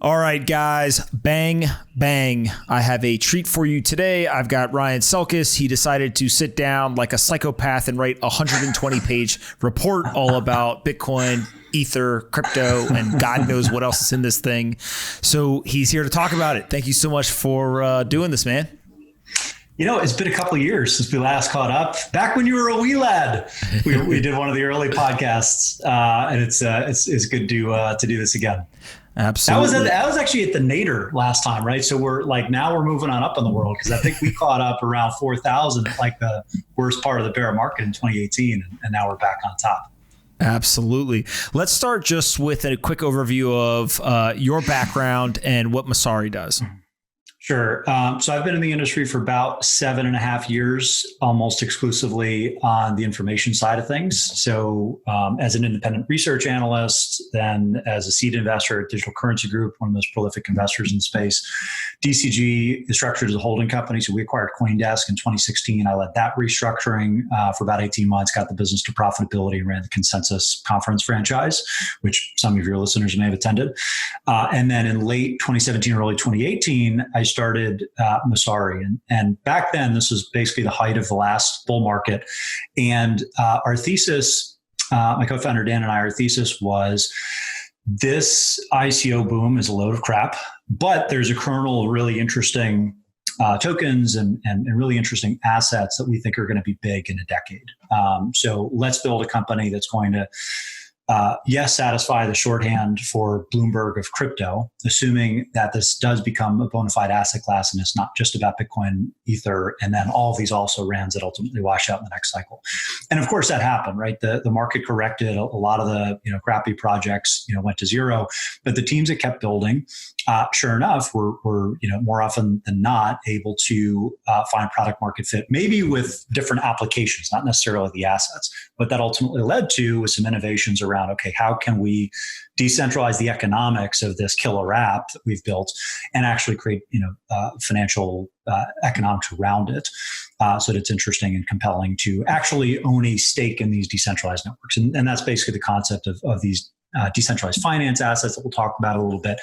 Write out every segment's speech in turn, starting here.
All right, guys, bang, bang. I have a treat for you today. I've got Ryan Selkis. He decided to sit down like a psychopath and write a 120-page report all about Bitcoin, Ether, crypto, and God knows what else is in this thing. So he's here to talk about it. Thank you so much for doing this, man. You know, it's been a couple of years since we last caught up. Back when you were a wee lad, we did one of the early podcasts, and it's good to do this again. Absolutely. That was actually at the Nader last time, right? So we're moving on up in the world, because I think we caught up around 4,000 at like the worst part of the bear market in 2018, and now we're back on top. Absolutely. Let's start just with a quick overview of your background and what Messari does. Sure. So I've been in the industry for about 7.5 years, almost exclusively on the information side of things. So as an independent research analyst, then as a seed investor at Digital Currency Group, one of the most prolific investors in the space. DCG is structured as a holding company. So we acquired CoinDesk in 2016. I led that restructuring for about 18 months, got the business to profitability, and ran the Consensus conference franchise, which some of your listeners may have attended. And then in late 2017, early 2018, I started Messari. And back then, this was basically the height of the last bull market. And our thesis, my co-founder Dan and I, our thesis was this ICO boom is a load of crap, but there's a kernel of really interesting tokens and really interesting assets that we think are going to be big in a decade. So let's build a company that's going to satisfy the shorthand for Bloomberg of crypto, assuming that this does become a bona fide asset class and it's not just about Bitcoin, Ether, and then all of these also RANs that ultimately wash out in the next cycle. And of course that happened, right? The market corrected. A lot of the crappy projects went to zero, but the teams that kept building, sure enough, were more often than not able to find product market fit, maybe with different applications, not necessarily the assets. What that ultimately led to was some innovations around, okay, how can we decentralize the economics of this killer app that we've built and actually create, financial economics around it, so that it's interesting and compelling to actually own a stake in these decentralized networks. And that's basically the concept of these decentralized finance assets that we'll talk about a little bit,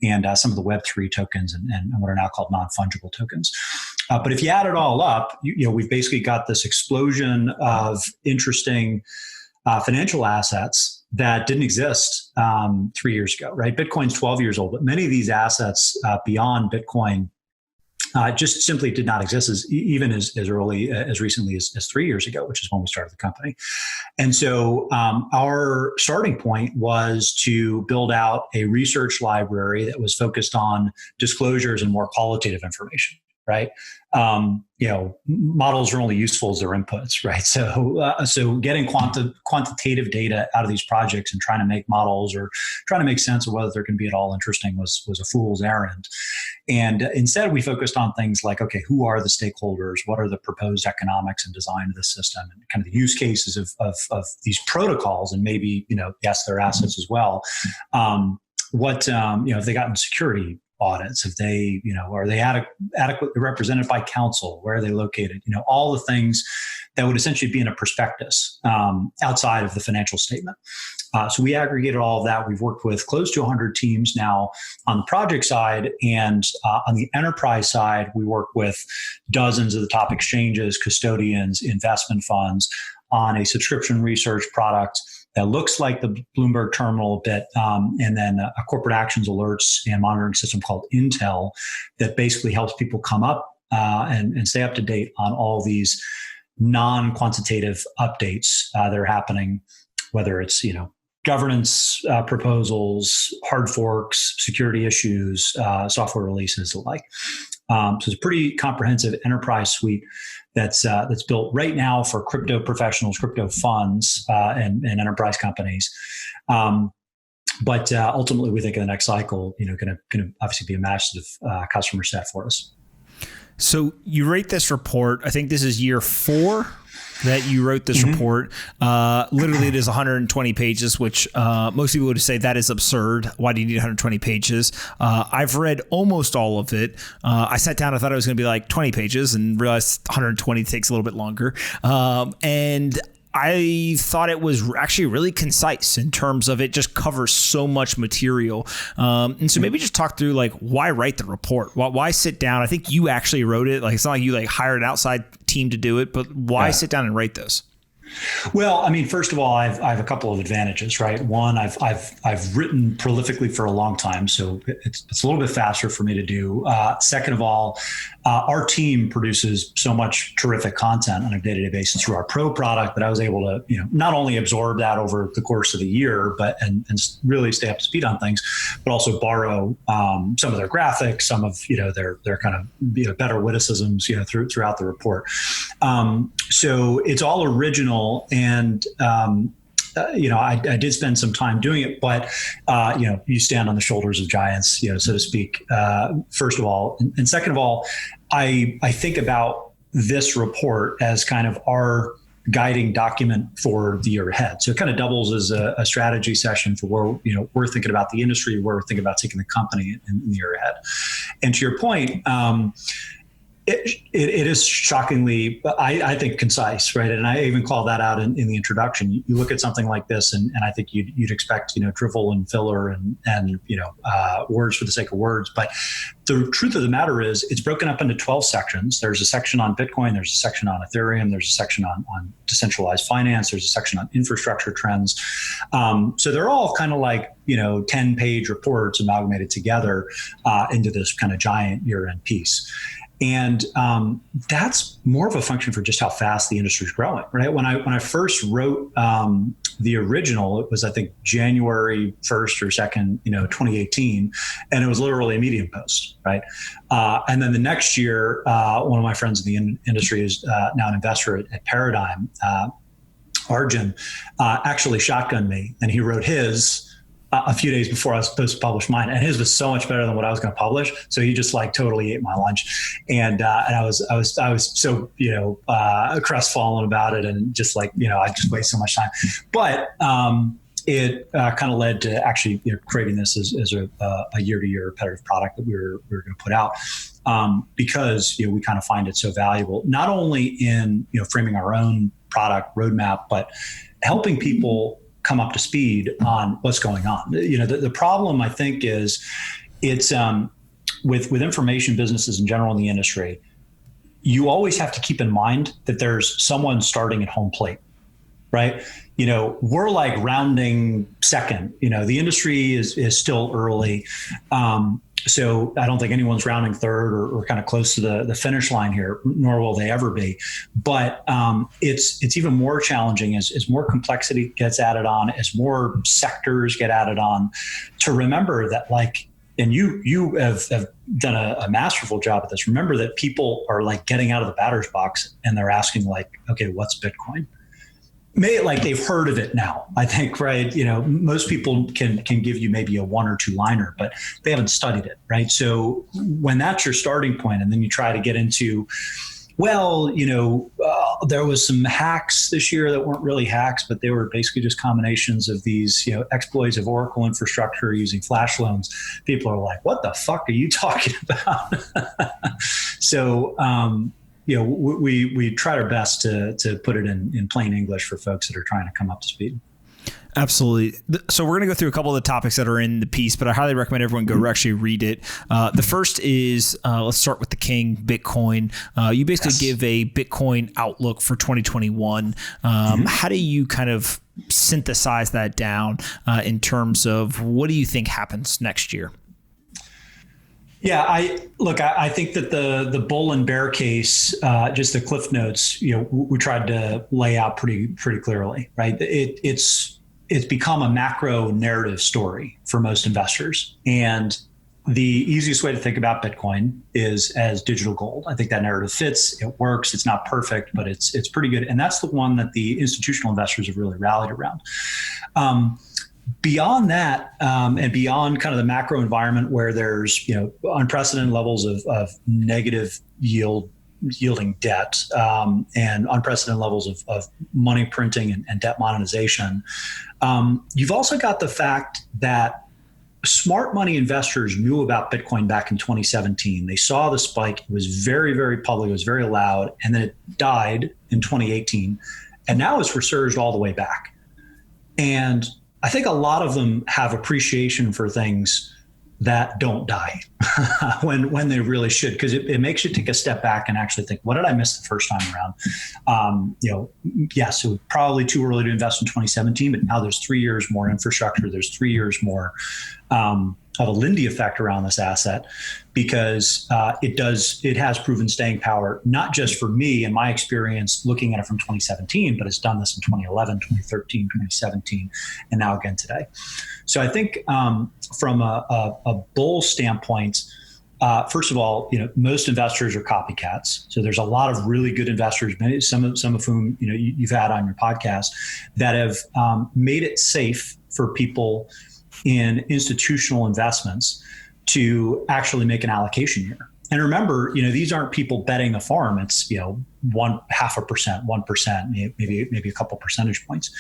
and some of the Web3 tokens and what are now called non-fungible tokens. But if you add it all up, we've basically got this explosion of interesting financial assets that didn't exist 3 years ago, right? Bitcoin's 12 years old, but many of these assets beyond Bitcoin just simply did not exist even as recently as 3 years ago, which is when we started the company. And so our starting point was to build out a research library that was focused on disclosures and more qualitative information, right? Models are only useful as their inputs, right? So getting quantitative data out of these projects and trying to make models or trying to make sense of whether they're going to be at all interesting was a fool's errand. And instead, we focused on things like, okay, who are the stakeholders? What are the proposed economics and design of the system, and kind of the use cases of these protocols, and maybe yes, their assets as well. Have they gotten security audits? If they, are they adequately represented by counsel? Where are they located? All the things that would essentially be in a prospectus outside of the financial statement. So we aggregated all of that. We've worked with close to 100 teams now on the project side, and on the enterprise side, we work with dozens of the top exchanges, custodians, investment funds on a subscription research product that looks like the Bloomberg terminal a bit, and then a corporate actions alerts and monitoring system called Intel that basically helps people come up and stay up to date on all these non-quantitative updates that are happening, whether it's governance proposals, hard forks, security issues, software releases, the like. So it's a pretty comprehensive enterprise suite that's built right now for crypto professionals, crypto funds, and enterprise companies. But ultimately, we think in the next cycle, going to obviously be a massive customer set for us. So you rate this report. I think this is year 4 that you wrote this report. Literally, it is 120 pages, which most people would say that is absurd. Why do you need 120 pages? I've read almost all of it. I sat down, I thought it was going to be like 20 pages and realized 120 takes a little bit longer. And I thought it was actually really concise in terms of it just covers so much material. And so maybe just talk through like why write the report? Why sit down? I think you actually wrote it. Like it's not like you like hired an outside team to do it, but why sit down and write this? Well, I mean, first of all, I have a couple of advantages, right? One, I've written prolifically for a long time, so it's a little bit faster for me to do. Second of all, our team produces so much terrific content on a day-to-day basis through our pro product that I was able to, not only absorb that over the course of the year, but and really stay up to speed on things, but also borrow some of their graphics, some of their kind of better witticisms throughout the report. So it's all original. And, I did spend some time doing it, but, you stand on the shoulders of giants, so to speak, first of all. And second of all, I think about this report as kind of our guiding document for the year ahead. So it kind of doubles as a strategy session for where, we're thinking about the industry, where we're thinking about taking the company in the year ahead. And to your point, it is shockingly, I think, concise, right? And I even call that out in the introduction. You look at something like this, and I think you'd expect, drivel and filler and words for the sake of words. But the truth of the matter is, it's broken up into 12 sections. There's a section on Bitcoin. There's a section on Ethereum. There's a section on decentralized finance. There's a section on infrastructure trends. So they're all kind of like 10-page reports amalgamated together into this kind of giant year-end piece. And that's more of a function for just how fast the industry is growing, right? When I first wrote the original, it was, I think, January 1st or 2nd, 2018, and it was literally a Medium post, right? And then the next year, one of my friends in the industry is now an investor at Paradigm, Arjun, actually shotgunned me, and he wrote his a few days before I was supposed to publish mine, and his was so much better than what I was going to publish. So he just like totally ate my lunch, and I was so crestfallen about it, and just like I just wasted so much time. But it kind of led to actually creating this as a year-to-year repetitive product that we were going to put out, because we kind of find it so valuable, not only in framing our own product roadmap, but helping people come up to speed on what's going on. The problem, I think, is it's with information businesses in general in the industry, you always have to keep in mind that there's someone starting at home plate, right? We're like rounding second. The industry is still early. So I don't think anyone's rounding third or kind of close to the finish line here, nor will they ever be. But it's even more challenging as more complexity gets added on, as more sectors get added on, to remember that, like, and you have done a masterful job at this. Remember that people are like getting out of the batter's box and they're asking like, okay, what's Bitcoin? Like they've heard of it now, I think, right? Most people can give you maybe a one or two liner, but they haven't studied it, right? So when that's your starting point, and then you try to get into, there was some hacks this year that weren't really hacks, but they were basically just combinations of these, exploits of Oracle infrastructure using flash loans. People are like, what the fuck are you talking about? So, we tried our best to put it in plain English for folks that are trying to come up to speed. Absolutely. So we're going to go through a couple of the topics that are in the piece, but I highly recommend everyone go actually read it. The first is, let's start with the king, Bitcoin. You basically give a Bitcoin outlook for 2021. How do you kind of synthesize that down in terms of what do you think happens next year? Yeah, I think that the bull and bear case, just the cliff notes, we tried to lay out pretty clearly, right? It's become a macro narrative story for most investors, and the easiest way to think about Bitcoin is as digital gold. I think that narrative fits. It works. It's not perfect, but it's pretty good, and that's the one that the institutional investors have really rallied around. Beyond that, and beyond kind of the macro environment where there's unprecedented levels of negative yielding debt, and unprecedented levels of money printing and debt monetization, you've also got the fact that smart money investors knew about Bitcoin back in 2017. They saw the spike. It was very, very public. It was very loud, and then it died in 2018. and now it's resurged all the way back. And I think a lot of them have appreciation for things that don't die when they really should, because it makes you take a step back and actually think, what did I miss the first time around? Yes, it was probably too early to invest in 2017, but now there's 3 years more infrastructure. There's 3 years more of a Lindy effect around this asset, because it has proven staying power, not just for me and my experience looking at it from 2017, but it's done this in 2011, 2013, 2017, and now again today. So I think from a bull standpoint, first of all, most investors are copycats. So there's a lot of really good investors, some of whom you've had on your podcast, that have made it safe for people in institutional investments to actually make an allocation here. And remember, these aren't people betting a farm. It's 0.5%, 1%, maybe a couple percentage points.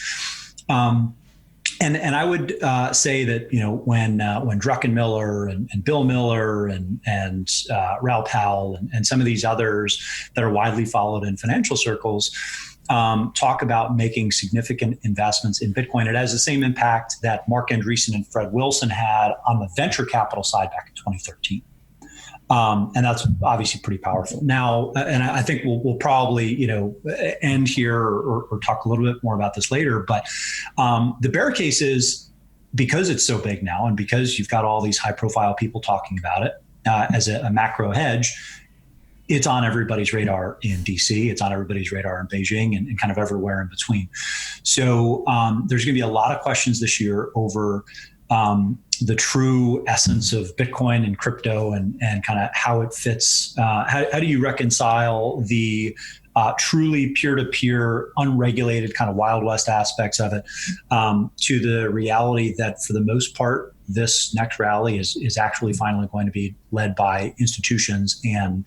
And I would say that when Druckenmiller and Bill Miller and Raoul Pal and some of these others that are widely followed in financial circles talk about making significant investments in Bitcoin, it has the same impact that Mark Andreessen and Fred Wilson had on the venture capital side back in 2013. And that's obviously pretty powerful. Now, and I think we'll probably, end here or talk a little bit more about this later. But the bear case is, because it's so big now and because you've got all these high profile people talking about it as a macro hedge, it's on everybody's radar in DC. It's on everybody's radar in Beijing and kind of everywhere in between. So there's going to be a lot of questions this year over the true essence of Bitcoin and crypto and kind of how it fits. How do you reconcile the truly peer-to-peer, unregulated kind of Wild West aspects of it to the reality that for the most part, this next rally is actually finally going to be led by institutions and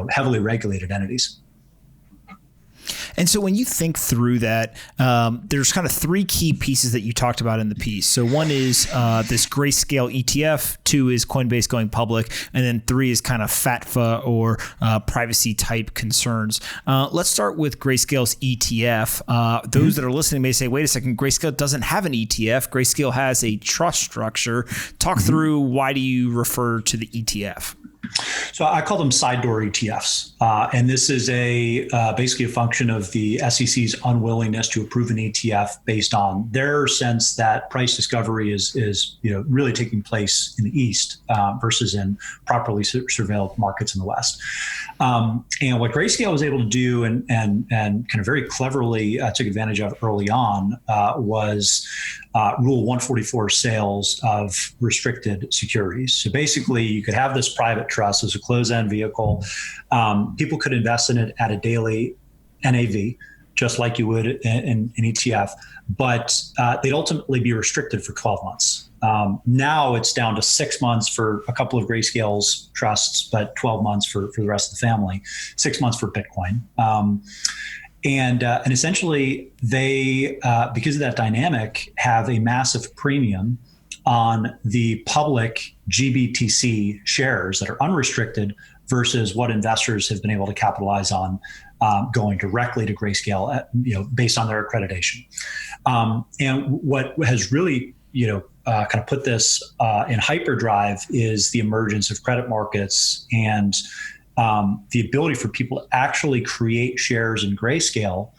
heavily regulated entities. And so when you think through that, there's kind of three key pieces that you talked about in the piece. So one is this Grayscale ETF, two is Coinbase going public, and then three is kind of FATF or privacy type concerns. Let's start with Grayscale's ETF. Those that are listening may say, wait a second, Grayscale doesn't have an ETF. Grayscale has a trust structure. Talk through, why do you refer to the ETF? So I call them side door ETFs. And this is basically a function of the SEC's unwillingness to approve an ETF based on their sense that price discovery is really taking place in the East versus in properly surveilled markets in the West. And what Grayscale was able to do and kind of very cleverly took advantage of early on was Rule 144 sales of restricted securities. So basically, you could have this private trust as a closed-end vehicle. People could invest in it at a daily NAV, just like you would in an ETF, but they'd ultimately be restricted for 12 months. Now it's down to 6 months for a couple of Grayscale's trusts, but 12 months for the rest of the family, 6 months for Bitcoin. And essentially, they, because of that dynamic, have a massive premium on the public GBTC shares that are unrestricted versus what investors have been able to capitalize on going directly to Grayscale, based on their accreditation. And what has really, kind of put this in hyperdrive is the emergence of credit markets and the ability for people to actually create shares in Grayscale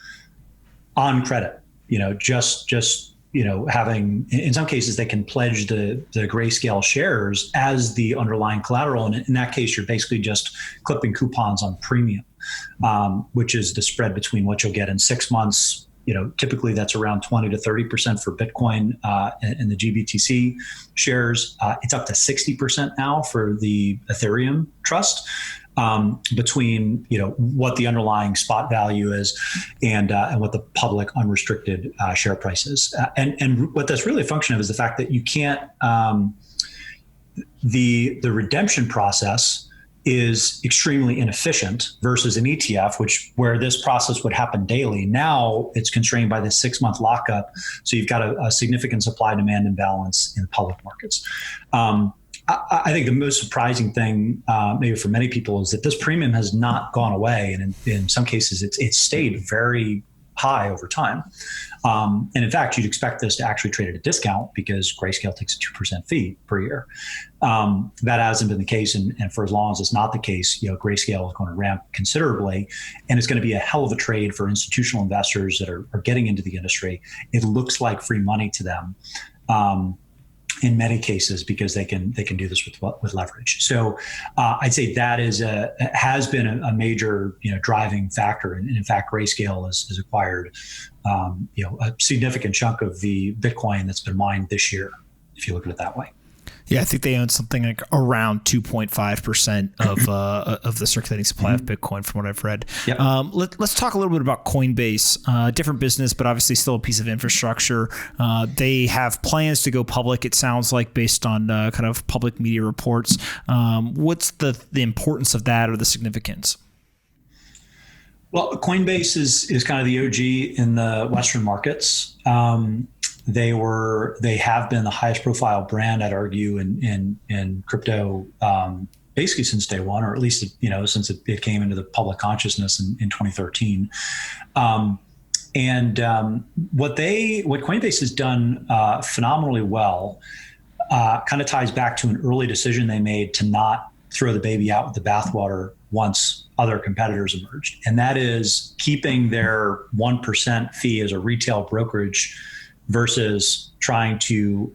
on credit. Having, in some cases, they can pledge the Grayscale shares as the underlying collateral. And in that case, you're basically just clipping coupons on premium, which is the spread between what you'll get in 6 months. Typically that's around 20 to 30% for Bitcoin and the GBTC shares. It's up to 60% now for the Ethereum trust. Between what the underlying spot value is and what the public unrestricted share price is, and what that's really a function of is the fact that you can't the redemption process is extremely inefficient versus an ETF, where this process would happen daily. Now it's constrained by this 6 month lockup, so you've got a significant supply demand imbalance in the public markets. I think the most surprising thing, maybe for many people, is that this premium has not gone away, and in some cases, it's stayed very, high over time. And in fact, you'd expect this to actually trade at a discount because Grayscale takes a 2% fee per year. That hasn't been the case. And for as long as it's not the case, Grayscale is going to ramp considerably. And it's going to be a hell of a trade for institutional investors that are getting into the industry. It looks like free money to them. In many cases, because they can do this with leverage. So I'd say that has been a major driving factor. And in fact, Grayscale has acquired a significant chunk of the Bitcoin that's been mined this year, if you look at it that way. Yeah, I think they own something like around 2.5% of the circulating supply of Bitcoin, from what I've read. Yep. Let's talk a little bit about Coinbase. Different business, but obviously still a piece of infrastructure. They have plans to go public, it sounds like, based on kind of public media reports. What's the importance of that or the significance? Well, Coinbase is kind of the OG in the Western markets. They have been the highest profile brand, I'd argue, in crypto, basically since day one, or at least since it came into the public consciousness in 2013. What Coinbase has done phenomenally well kind of ties back to an early decision they made to not throw the baby out with the bathwater once other competitors emerged, and that is keeping their 1% fee as a retail brokerage versus trying to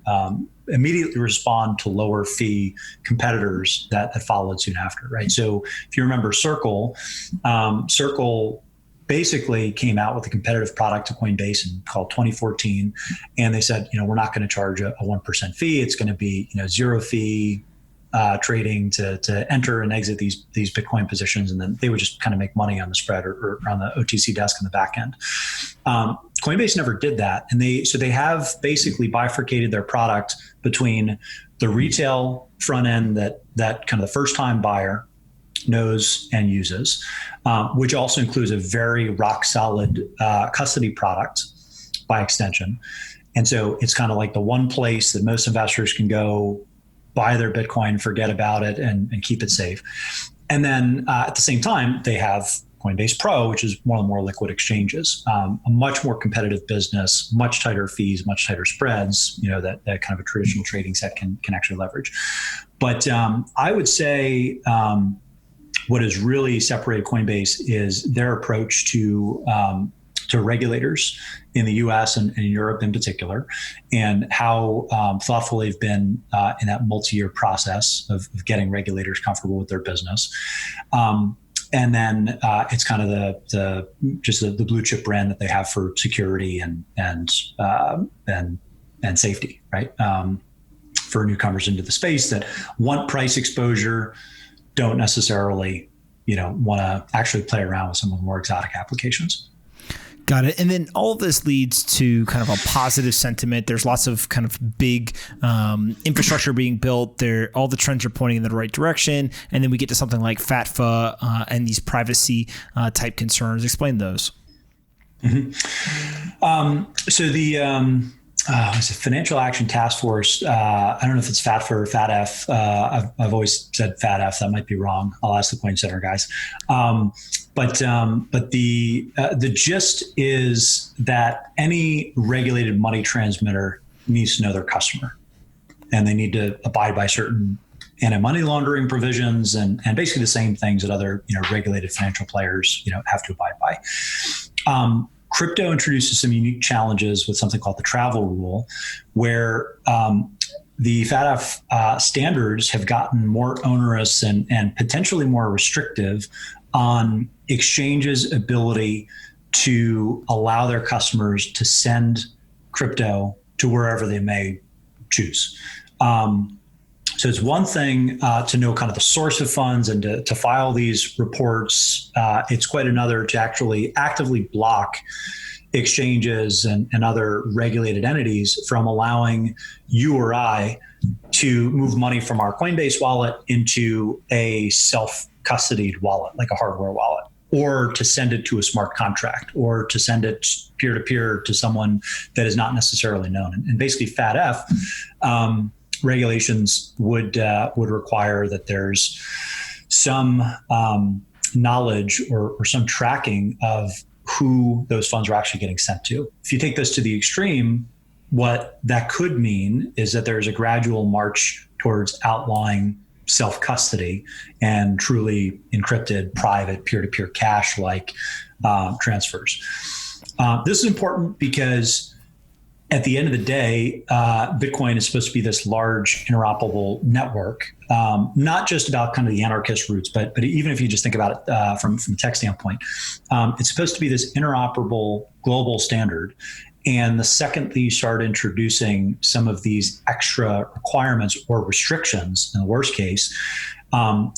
immediately respond to lower fee competitors that followed soon after, right? So if you remember Circle basically came out with a competitive product to Coinbase called 2014, and they said, we're not going to charge a 1% fee. It's going to be zero fee trading to enter and exit these Bitcoin positions, and then they would just kind of make money on the spread or on the OTC desk in the back end. Coinbase never did that, and they have basically bifurcated their product between the retail front end that kind of the first time buyer knows and uses, which also includes a very rock solid custody product by extension, and so it's kind of like the one place that most investors can go buy their Bitcoin, forget about it, and keep it safe. And then at the same time, they have Coinbase Pro, which is one of the more liquid exchanges, a much more competitive business, much tighter fees, much tighter spreads, that kind of a traditional trading set can actually leverage. But I would say what has really separated Coinbase is their approach to regulators in the US and in Europe in particular, and how thoughtful they've been in that multi-year process of getting regulators comfortable with their business. And then it's kind of the blue chip brand that they have for security and safety, right? For newcomers into the space that want price exposure, don't necessarily, want to actually play around with some of the more exotic applications. Got it. And then all of this leads to kind of a positive sentiment. There's lots of kind of big infrastructure being built. All the trends are pointing in the right direction. And then we get to something like FATF and these privacy type concerns. Explain those. Mm-hmm. So the it's a Financial Action Task Force. I don't know if it's FATF or FATF. I've always said FATF. That might be wrong. I'll ask the Coin Center guys. But the gist is that any regulated money transmitter needs to know their customer, and they need to abide by certain anti-money laundering provisions and basically the same things that other regulated financial players have to abide by. Crypto introduces some unique challenges with something called the travel rule, where the FATF standards have gotten more onerous and potentially more restrictive on exchanges' ability to allow their customers to send crypto to wherever they may choose. So it's one thing to know kind of the source of funds and to file these reports. It's quite another to actually actively block exchanges and other regulated entities from allowing you or I to move money from our Coinbase wallet into a self-custodied wallet, like a hardware wallet, or to send it to a smart contract, or to send it peer-to-peer to someone that is not necessarily known. And basically FATF regulations would require that there's some knowledge or some tracking of who those funds are actually getting sent to. If you take this to the extreme, what that could mean is that there's a gradual march towards outlawing self-custody and truly encrypted private peer-to-peer cash-like transfers. This is important because at the end of the day, Bitcoin is supposed to be this large interoperable network, not just about kind of the anarchist roots, but even if you just think about it from a tech standpoint, it's supposed to be this interoperable global standard. And the second that you start introducing some of these extra requirements or restrictions, in the worst case,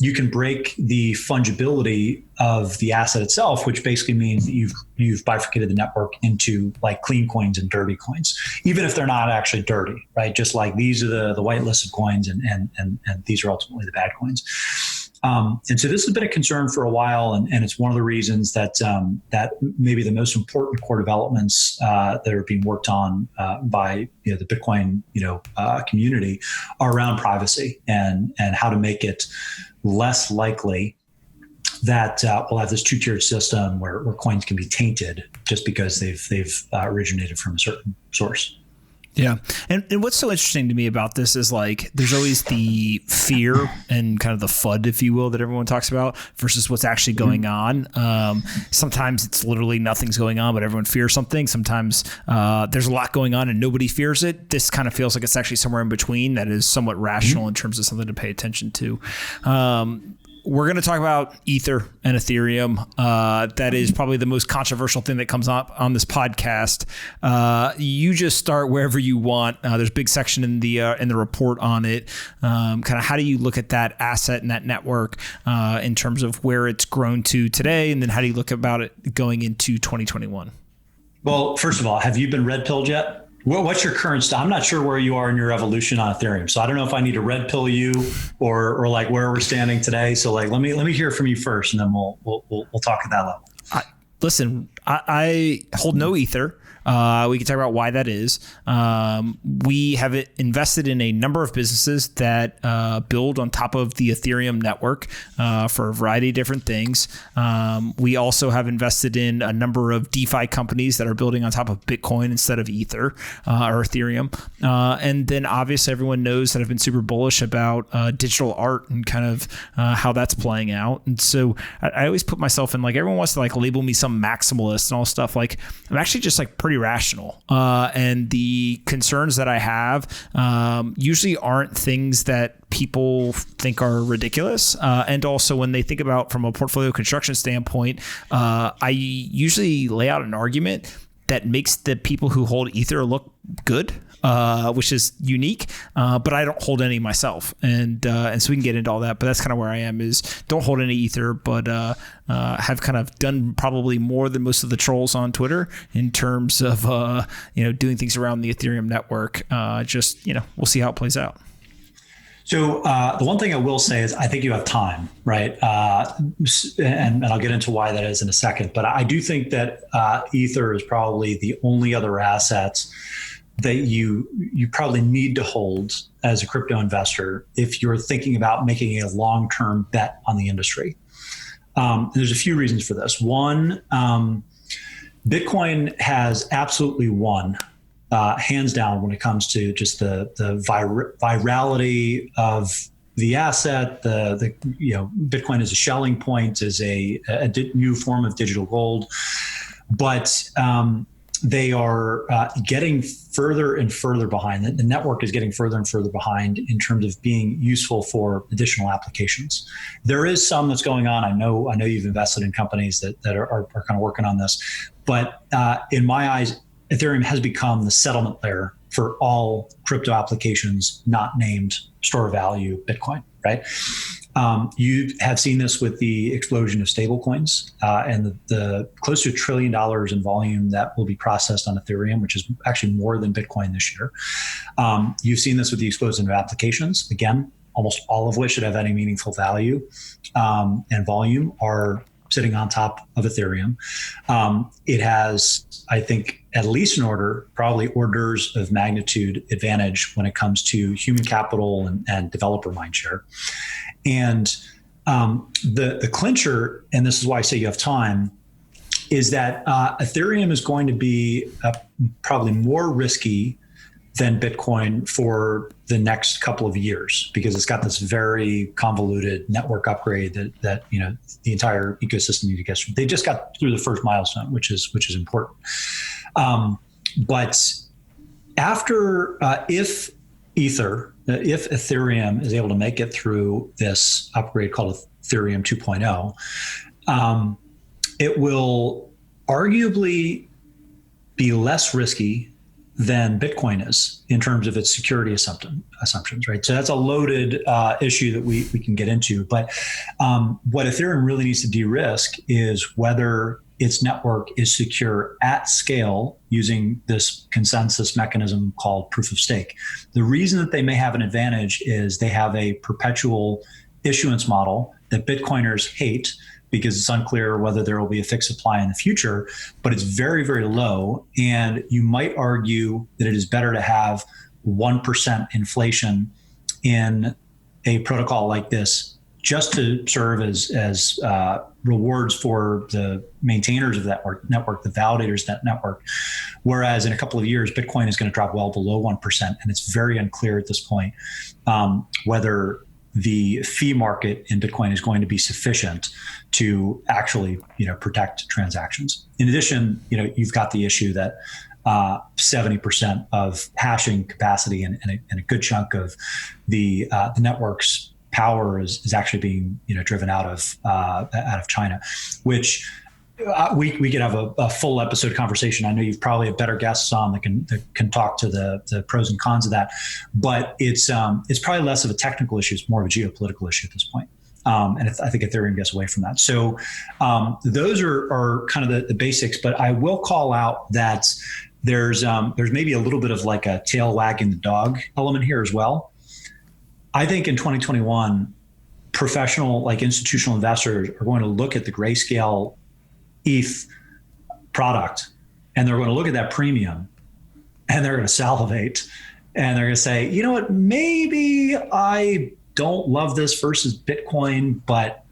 you can break the fungibility of the asset itself, which basically means that you've bifurcated the network into like clean coins and dirty coins, even if they're not actually dirty, right? Just like these are the whitelisted coins and these are ultimately the bad coins. And so this has been a concern for a while, and it's one of the reasons that that maybe the most important core developments that are being worked on by the Bitcoin community are around privacy and how to make it less likely that we'll have this two-tiered system where coins can be tainted just because they've originated from a certain source. Yeah. And what's so interesting to me about this is like there's always the fear and kind of the FUD, if you will, that everyone talks about versus what's actually going on. Sometimes it's literally nothing's going on, but everyone fears something. Sometimes there's a lot going on and nobody fears it. This kind of feels like it's actually somewhere in between that is somewhat rational in terms of something to pay attention to. We're going to talk about Ether and Ethereum. That is probably the most controversial thing that comes up on this podcast. You just start wherever you want. There's a big section in the report on it. Kind of how do you look at that asset and that network in terms of where it's grown to today, and then how do you look about it going into 2021? Well, first of all, have you been red pilled yet? What's your current I'm not sure where you are in your evolution on Ethereum. So I don't know if I need to red pill you or like where we're standing today. So like, let me hear from you first and then we'll talk at that level. Listen, I hold no Ether. We can talk about why that is. We have invested in a number of businesses that build on top of the Ethereum network for a variety of different things. We also have invested in a number of DeFi companies that are building on top of Bitcoin instead of Ether or Ethereum. And then obviously everyone knows that I've been super bullish about digital art and kind of how that's playing out. And so I always put myself in like, everyone wants to like label me some maximalist and all stuff. Like I'm actually just like pretty rational. And the concerns that I have usually aren't things that people think are ridiculous. And also when they think about from a portfolio construction standpoint, I usually lay out an argument that makes the people who hold Ether look good, which is unique, but I don't hold any myself. And so we can get into all that, but that's kind of where I am is don't hold any Ether, but have kind of done probably more than most of the trolls on Twitter in terms of, doing things around the Ethereum network. We'll see how it plays out. So the one thing I will say is I think you have time, right? And I'll get into why that is in a second. But I do think that Ether is probably the only other asset that you probably need to hold as a crypto investor if you're thinking about making a long-term bet on the industry. There's a few reasons for this. One, Bitcoin has absolutely won. Hands down when it comes to just the virality of the asset, Bitcoin is a Schelling point, is a new form of digital gold, but they are getting further and further behind. The network is getting further and further behind in terms of being useful for additional applications. There is some that's going on. I know you've invested in companies that are kind of working on this, but in my eyes, Ethereum has become the settlement layer for all crypto applications not named store value Bitcoin, right? You have seen this with the explosion of stablecoins and the close to $1 trillion in volume that will be processed on Ethereum, which is actually more than Bitcoin this year. You've seen this with the explosion of applications. Again, almost all of which should have any meaningful value and volume are sitting on top of Ethereum. It has, I think, at least probably orders of magnitude advantage when it comes to human capital and developer mindshare. And the clincher, and this is why I say you have time, is that Ethereum is going to be probably more risky than Bitcoin for the next couple of years, because it's got this very convoluted network upgrade that the entire ecosystem needs to get through. They just got through the first milestone, which is important. But after if Ethereum is able to make it through this upgrade called Ethereum 2.0, it will arguably be less risky than Bitcoin is in terms of its security assumptions, right? So that's a loaded issue that we can get into. But what Ethereum really needs to de-risk is whether its network is secure at scale using this consensus mechanism called proof of stake. The reason that they may have an advantage is they have a perpetual issuance model that Bitcoiners hate, because it's unclear whether there will be a fixed supply in the future, but it's very, very low. And you might argue that it is better to have 1% inflation in a protocol like this, just to serve as rewards for the maintainers of that network, the validators of that network. Whereas in a couple of years, Bitcoin is going to drop well below 1%. And it's very unclear at this point whether the fee market in Bitcoin is going to be sufficient to actually, protect transactions. In addition, you've got the issue that 70% of hashing capacity and a good chunk of the network's power is actually being, driven out of China, which we could have a full episode conversation. I know you've probably have better guests on that can talk to the pros and cons of that, but it's probably less of a technical issue. It's more of a geopolitical issue at this point. And I think Ethereum gets away from that. So those are kind of the basics, but I will call out that there's maybe a little bit of like a tail wagging the dog element here as well. I think in 2021, professional, like institutional investors are going to look at the Grayscale ETH product, and they're going to look at that premium, and they're going to salivate, and they're going to say, you know what, maybe I don't love this versus Bitcoin, but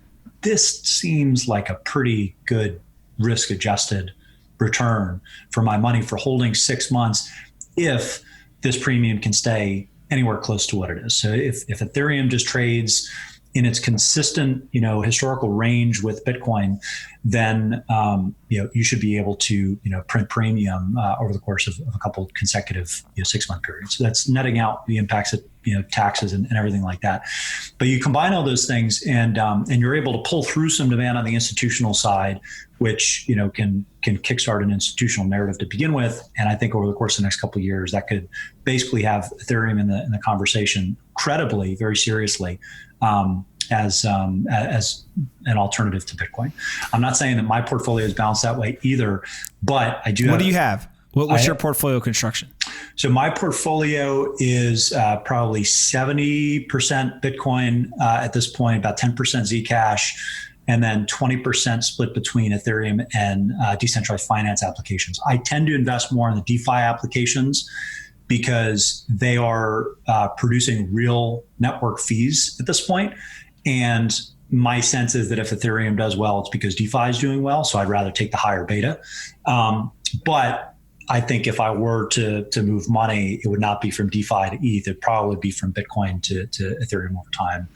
this seems like a pretty good risk-adjusted return for my money for holding 6 months if this premium can stay anywhere close to what it is. So if Ethereum just trades in its consistent, historical range with Bitcoin, then you should be able to, print premium over the course of a couple of consecutive 6-month periods. So that's netting out the impacts of taxes and everything like that. But you combine all those things, and you're able to pull through some demand on the institutional side, which can kickstart an institutional narrative to begin with. And I think over the course of the next couple of years, that could basically have Ethereum in the conversation credibly, very seriously, as an alternative to Bitcoin. I'm not saying that my portfolio is balanced that way either, but I do. What do you have? What's your portfolio construction? So my portfolio is probably 70% Bitcoin at this point, about 10% Zcash, and then 20% split between Ethereum and decentralized finance applications. I tend to invest more in the DeFi applications because they are producing real network fees at this point. And my sense is that if Ethereum does well, it's because DeFi is doing well. So I'd rather take the higher beta. But I think if I were to move money, it would not be from DeFi to ETH. It'd probably be from Bitcoin to Ethereum over time,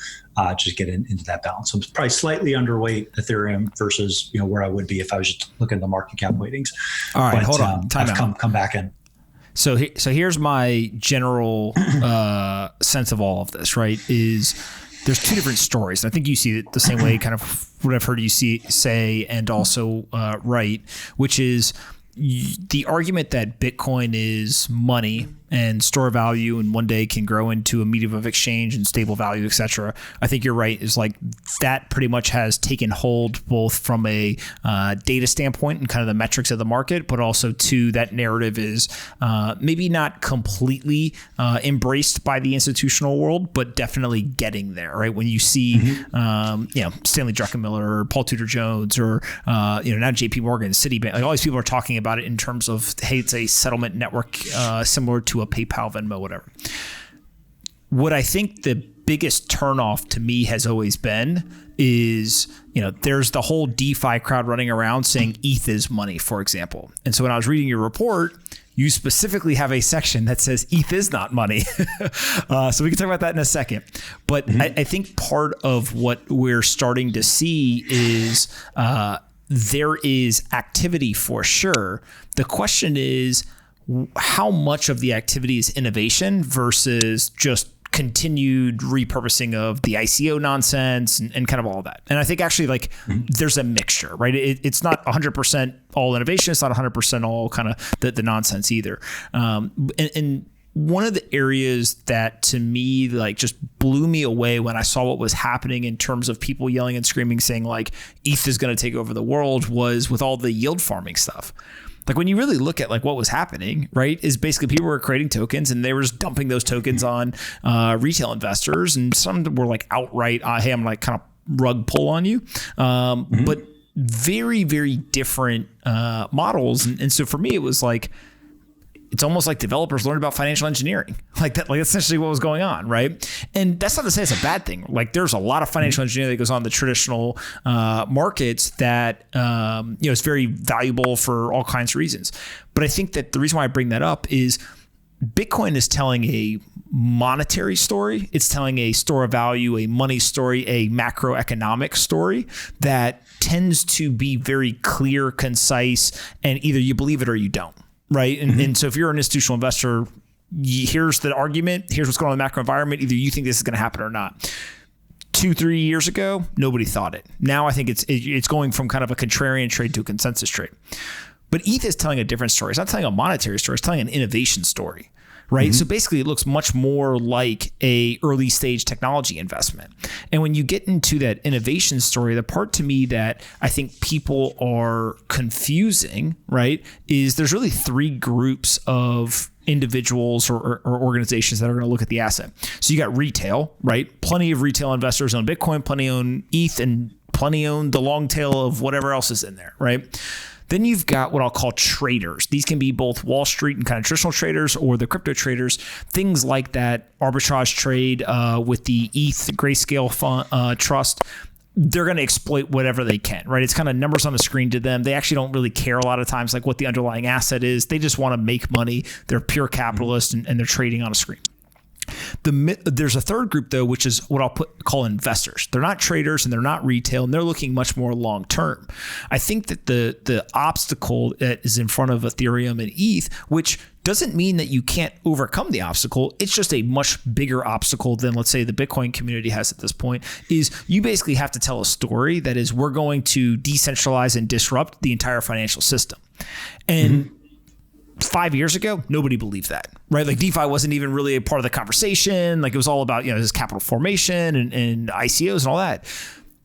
just get into that balance. So it's probably slightly underweight Ethereum versus where I would be if I was just looking at the market cap weightings. All right, hold on. Time out. Come back in. So here's my general sense of all of this, right? Is there's two different stories. I think you see it the same way, kind of what I've heard you say, and also right, which is the argument that Bitcoin is money and store value and one day can grow into a medium of exchange and stable value, et cetera. I think you're right, is like that pretty much has taken hold both from a data standpoint and kind of the metrics of the market, but also too, that narrative is maybe not completely embraced by the institutional world, but definitely getting there, right? When you see, Stanley Druckenmiller or Paul Tudor Jones or, now JP Morgan, Citibank, like all these people are talking about it in terms of, hey, it's a settlement network similar to a PayPal, Venmo, whatever. What I think the biggest turnoff to me has always been is, there's the whole DeFi crowd running around saying ETH is money, for example. And so when I was reading your report, you specifically have a section that says ETH is not money. So we can talk about that in a second. But I think part of what we're starting to see is there is activity for sure. The question is, how much of the activity is innovation versus just continued repurposing of the ICO nonsense and kind of all that. And I think actually there's a mixture, right? It's not 100% all innovation. It's not 100% all kind of the nonsense either. And one of the areas that to me just blew me away when I saw what was happening in terms of people yelling and screaming saying ETH is going to take over the world was with all the yield farming stuff. When you really look at what was happening, right, is basically people were creating tokens and they were just dumping those tokens on retail investors, and some were outright, hey, I'm kind of rug pull on you. But very, very different models. And so for me, it was it's almost like developers learned about financial engineering, that's essentially what was going on, right? And that's not to say it's a bad thing. There's a lot of financial engineering that goes on in the traditional markets that is very valuable for all kinds of reasons. But I think that the reason why I bring that up is Bitcoin is telling a monetary story. It's telling a store of value, a money story, a macroeconomic story that tends to be very clear, concise, and either you believe it or you don't. Right. And so if you're an institutional investor, here's the argument. Here's what's going on in the macro environment. Either you think this is going to happen or not. 2-3 years ago, nobody thought it. Now I think it's going from kind of a contrarian trade to a consensus trade. But ETH is telling a different story. It's not telling a monetary story. It's telling an innovation story. Right. So basically it looks much more like a early stage technology investment. And when you get into that innovation story, the part to me that I think people are confusing, right, is there's really 3 groups of individuals or organizations that are going to look at the asset. So you got retail, right? Plenty of retail investors own Bitcoin, plenty own ETH, and plenty own the long tail of whatever else is in there, right? Then you've got what I'll call traders. These can be both Wall Street and kind of traditional traders or the crypto traders, things like that arbitrage trade with the ETH Grayscale trust. They're going to exploit whatever they can, right? It's kind of numbers on the screen to them. They actually don't really care a lot of times what the underlying asset is. They just want to make money. They're pure capitalists and they're trading on a screen. There's a third group, though, which is what I'll call investors. They're not traders and they're not retail, and they're looking much more long term. I think that the obstacle that is in front of Ethereum and ETH, which doesn't mean that you can't overcome the obstacle. It's just a much bigger obstacle than, let's say, the Bitcoin community has at this point, is you basically have to tell a story that is we're going to decentralize and disrupt the entire financial system. And 5 years ago, nobody believed that, right? DeFi wasn't even really a part of the conversation. It was all about, this capital formation and ICOs and all that.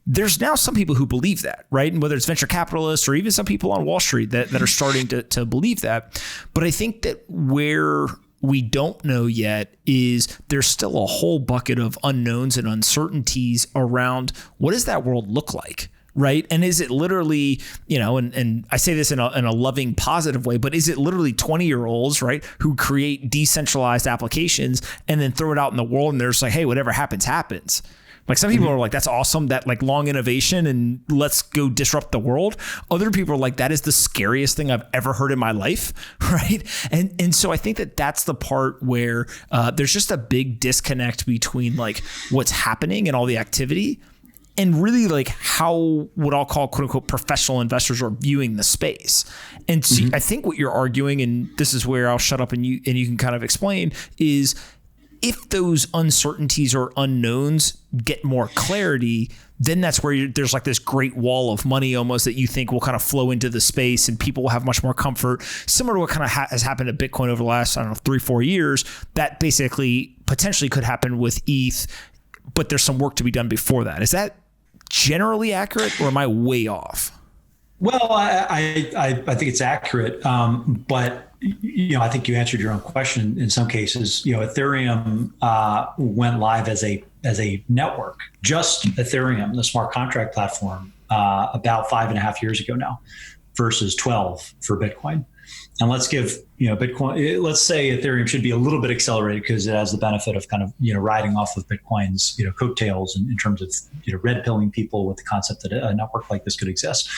There's now some people who believe that, right? And whether it's venture capitalists or even some people on Wall Street that are starting to believe that. But I think that where we don't know yet is there's still a whole bucket of unknowns and uncertainties around what does that world look like? Right. And is it literally, and I say this in a loving, positive way, but is it literally 20-year-olds, right, who create decentralized applications and then throw it out in the world and they're just hey, whatever happens, happens. Some people are that's awesome, that long innovation and let's go disrupt the world. Other people are that is the scariest thing I've ever heard in my life. Right. And so I think that that's the part where there's just a big disconnect between what's happening and all the activity and really how what I'll call quote unquote professional investors are viewing the space. And so I think what you're arguing, and this is where I'll shut up and you can kind of explain, is if those uncertainties or unknowns get more clarity, then that's where there's this great wall of money almost that you think will kind of flow into the space and people will have much more comfort, similar to what kind of has happened to Bitcoin over the last, 3-4 years. That basically potentially could happen with ETH, but there's some work to be done before that. Is that generally accurate or am I way off? Well, I think it's accurate, but I think you answered your own question in some cases. Ethereum went live as a network, just Ethereum, the smart contract platform, about 5.5 years ago now, versus 12 for Bitcoin. And let's give, Bitcoin, let's say Ethereum should be a little bit accelerated because it has the benefit of kind of, riding off of Bitcoin's, coattails in terms of, red pilling people with the concept that a network like this could exist.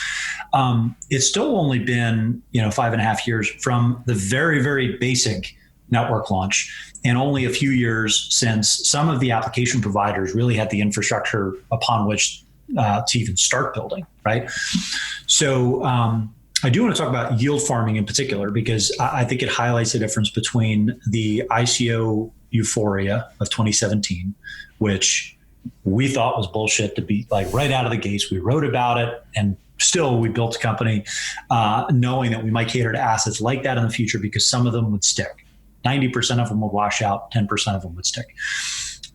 It's still only been, 5.5 years from the very, very basic network launch, and only a few years since some of the application providers really had the infrastructure upon which to even start building, right? So I do want to talk about yield farming in particular, because I think it highlights the difference between the ICO euphoria of 2017, which we thought was bullshit to be like right out of the gates. We wrote about it, and still we built a company knowing that we might cater to assets like that in the future because some of them would stick. 90% of them would wash out, 10% of them would stick.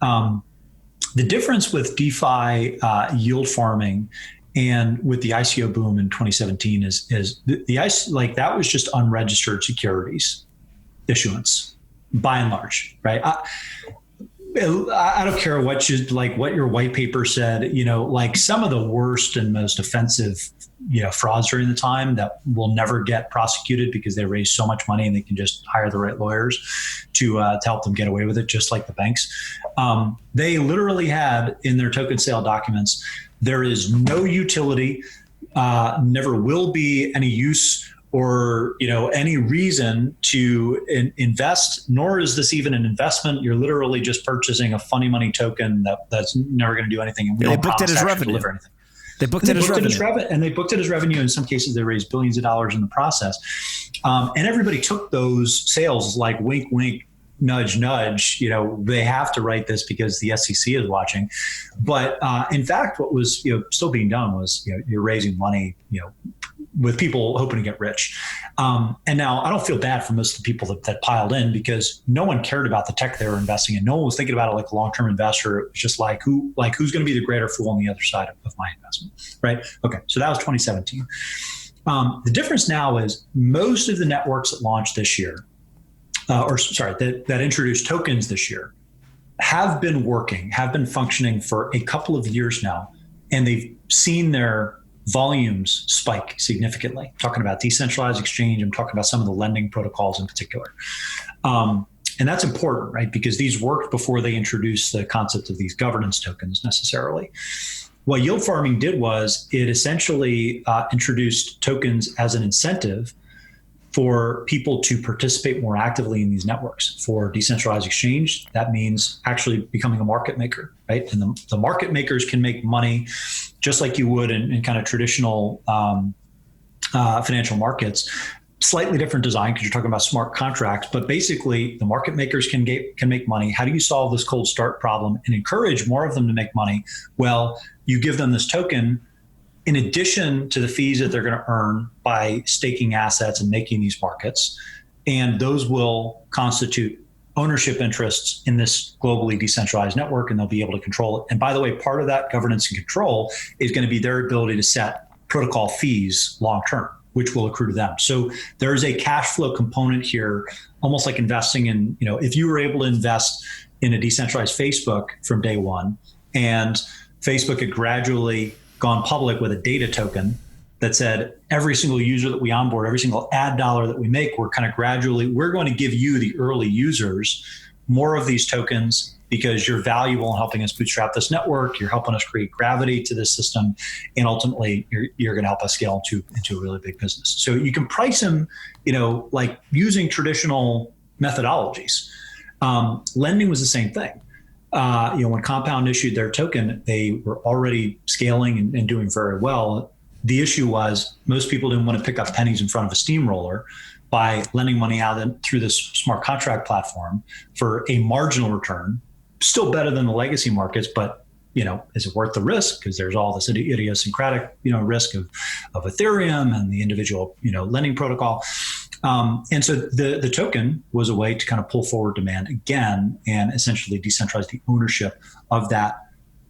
The difference with DeFi yield farming and with the ICO boom in 2017 is that was just unregistered securities issuance by and large, right? I don't care what your white paper said, some of the worst and most offensive, frauds during the time that will never get prosecuted because they raise so much money and they can just hire the right lawyers to help them get away with it, just like the banks. They literally had in their token sale documents, there is no utility, never will be any use or any reason to invest, nor is this even an investment. You're literally just purchasing a funny money token that's never going to do anything. And we don't booked it as revenue. They booked it as revenue. And they booked it as revenue. In some cases, they raised billions of dollars in the process. And everybody took those sales like wink, wink, nudge, nudge. They have to write this because the SEC is watching. But in fact, what was still being done was you're raising money, with people hoping to get rich. And now I don't feel bad for most of the people that piled in, because no one cared about the tech they were investing in. No one was thinking about it like a long-term investor. It was just who's going to be the greater fool on the other side of my investment, right? Okay, so that was 2017. The difference now is most of the networks that launched this year, that introduced tokens this year, have been functioning for a couple of years now, and they've seen their volumes spike significantly. I'm talking about decentralized exchange. I'm talking about some of the lending protocols in particular. And that's important, right? Because these worked before they introduced the concept of these governance tokens necessarily. What yield farming did was it essentially introduced tokens as an incentive for people to participate more actively in these networks. For decentralized exchange, that means actually becoming a market maker, right? And the market makers can make money just like you would in kind of traditional financial markets. Slightly different design because you're talking about smart contracts, but basically the market makers can make money. How do you solve this cold start problem and encourage more of them to make money? Well, you give them this token in addition to the fees that they're going to earn by staking assets and making these markets, and those will constitute ownership interests in this globally decentralized network, and they'll be able to control it. And by the way, part of that governance and control is going to be their ability to set protocol fees long-term, which will accrue to them. So there is a cash flow component here, almost like investing in, if you were able to invest in a decentralized Facebook from day one, and Facebook had gradually gone public with a data token that said every single user that we onboard, every single ad dollar that we make, we're going to give you, the early users, more of these tokens because you're valuable in helping us bootstrap this network. You're helping us create gravity to this system. And ultimately, you're going to help us scale into a really big business. So you can price them, like using traditional methodologies. Lending was the same thing. When Compound issued their token, they were already scaling and doing very well. The issue was most people didn't want to pick up pennies in front of a steamroller by lending money out through this smart contract platform for a marginal return, still better than the legacy markets, but is it worth the risk? Because there's all this idiosyncratic, risk of Ethereum and the individual, lending protocol. And so the token was a way to kind of pull forward demand again and essentially decentralize the ownership of that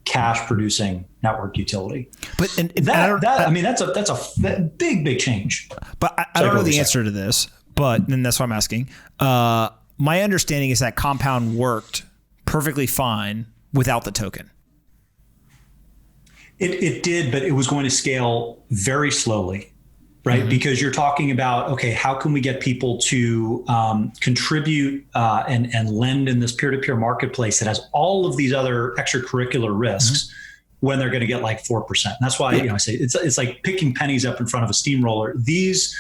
cash producing network utility. But that's a big change. But I don't know the answer to this, and that's why I'm asking. My understanding is that Compound worked perfectly fine without the token. It did, but it was going to scale very slowly. right? Mm-hmm. Because you're talking about, okay, how can we get people to contribute and lend in this peer-to-peer marketplace that has all of these other extracurricular risks when they're going to get like 4%. And that's why I say it's like picking pennies up in front of a steamroller. These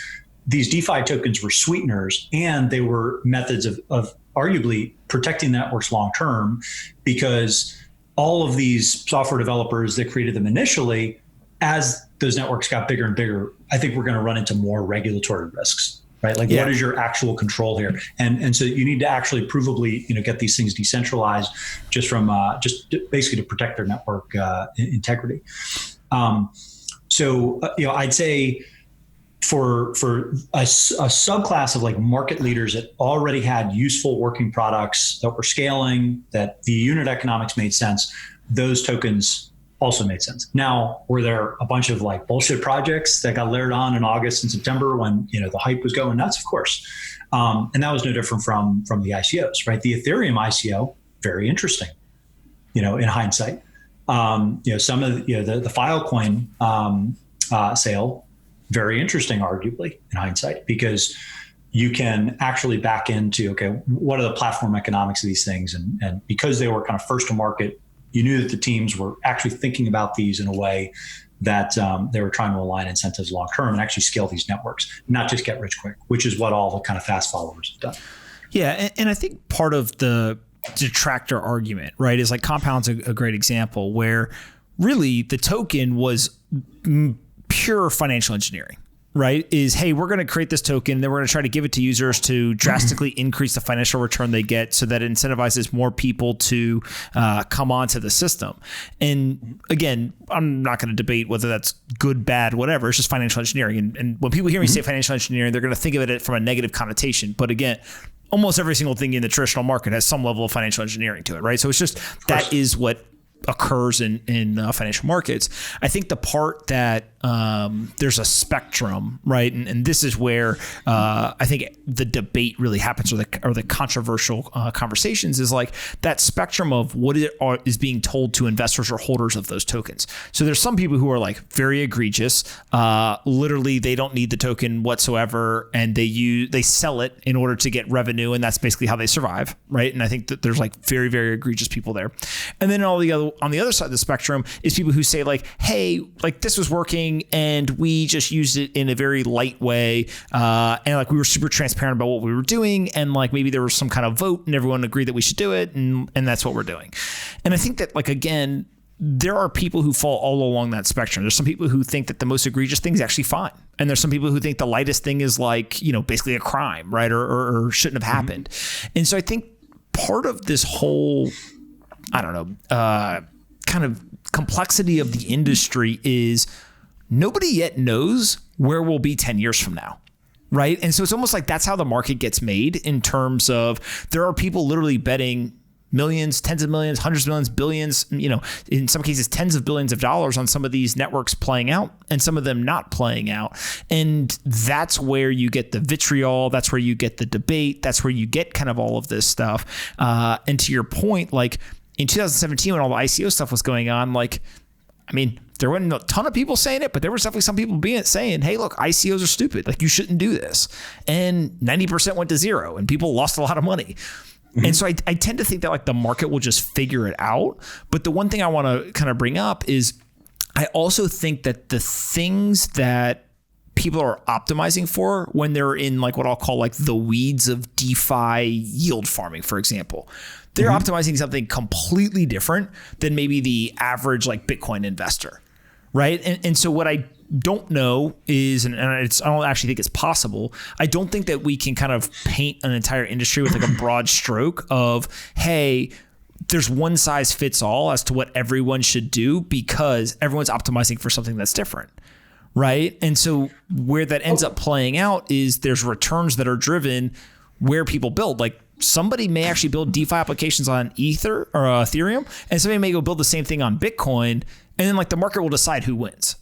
DeFi tokens were sweeteners, and they were methods of arguably protecting networks long term, because all of these software developers that created them initially, as those networks got bigger and bigger, I think we're going to run into more regulatory risks, right? Like, what is your actual control here? And so you need to actually provably, get these things decentralized, just from just basically to protect their network integrity. So I'd say for a subclass of like market leaders that already had useful working products that were scaling, that the unit economics made sense, those tokens also made sense. Now, were there a bunch of like bullshit projects that got layered on in August and September when the hype was going nuts? Of course, and that was no different from the ICOs, right? The Ethereum ICO, very interesting, in hindsight. Some of the Filecoin sale, very interesting, arguably, in hindsight, because you can actually back into, okay, what are the platform economics of these things? And because they were kind of first to market, you knew that the teams were actually thinking about these in a way that they were trying to align incentives long term and actually scale these networks, not just get rich quick, which is what all the kind of fast followers have done. Yeah, and I think part of the detractor argument, right, is like Compound's a great example where really the token was pure financial engineering, right? Is, hey, we're going to create this token, then we're going to try to give it to users to drastically increase the financial return they get so that it incentivizes more people to come onto the system. And again, I'm not going to debate whether that's good, bad, whatever. It's just financial engineering. And when people hear me say financial engineering, they're going to think of it from a negative connotation. But again, almost every single thing in the traditional market has some level of financial engineering to it, right? So it's just, that is what occurs in financial markets. I think the part that there's a spectrum, right? And this is where I think the debate really happens, or the controversial conversations, is like that spectrum of what is being told to investors or holders of those tokens. So there's some people who are like very egregious. Literally, they don't need the token whatsoever, and they sell it in order to get revenue, and that's basically how they survive, right? And I think that there's like very, very egregious people there. And then on the other side of the spectrum is people who say like, hey, like this was working and we just used it in a very light way. And like we were super transparent about what we were doing. And like maybe there was some kind of vote and everyone agreed that we should do it. And that's what we're doing. And I think that, like, again, there are people who fall all along that spectrum. There's some people who think that the most egregious thing is actually fine. And there's some people who think the lightest thing is like, basically a crime, right? Or shouldn't have happened. And so I think part of this whole, kind of complexity of the industry is nobody yet knows where we'll be 10 years from now, right? And so it's almost like that's how the market gets made, in terms of there are people literally betting millions, tens of millions, hundreds of millions, billions, in some cases, tens of billions of dollars on some of these networks playing out and some of them not playing out. And that's where you get the vitriol. That's where you get the debate. That's where you get kind of all of this stuff. And to your point, like, in 2017, when all the ICO stuff was going on, like, I mean, there weren't a ton of people saying it, but there was definitely some people saying, hey, look, ICOs are stupid. Like, you shouldn't do this. And 90% went to zero and people lost a lot of money. Mm-hmm. And so I tend to think that like the market will just figure it out. But the one thing I want to kind of bring up is I also think that the things that people are optimizing for when they're in like what I'll call like the weeds of DeFi yield farming, for example, they're optimizing something completely different than maybe the average like Bitcoin investor, right? And so what I don't know is, and I don't actually think it's possible, I don't think that we can kind of paint an entire industry with like a broad stroke of, hey, there's one size fits all as to what everyone should do, because everyone's optimizing for something that's different. Right. And so where that ends up playing out is there's returns that are driven where people build. Like, somebody may actually build DeFi applications on Ether or Ethereum, and somebody may go build the same thing on Bitcoin. And then like the market will decide who wins.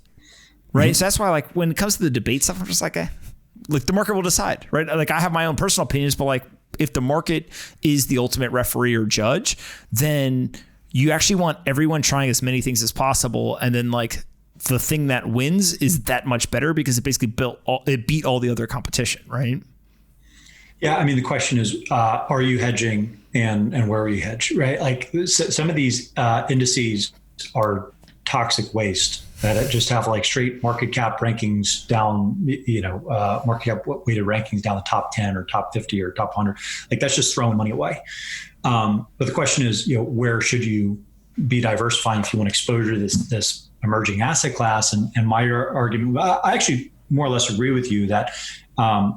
Right. So that's why, like, when it comes to the debate stuff, I'm just like, the market will decide. Right. Like, I have my own personal opinions, but like, if the market is the ultimate referee or judge, then you actually want everyone trying as many things as possible. And then like the thing that wins is that much better because it basically beat all the other competition, right? Yeah, I mean, the question is, are you hedging and where are you hedged, right? Like some of these indices are toxic waste that just have like straight market cap rankings down, market cap weighted rankings down the top 10 or top 50 or top 100. Like that's just throwing money away. But the question is, where should you be diversifying if you want exposure to this emerging asset class? And my argument, I actually more or less agree with you that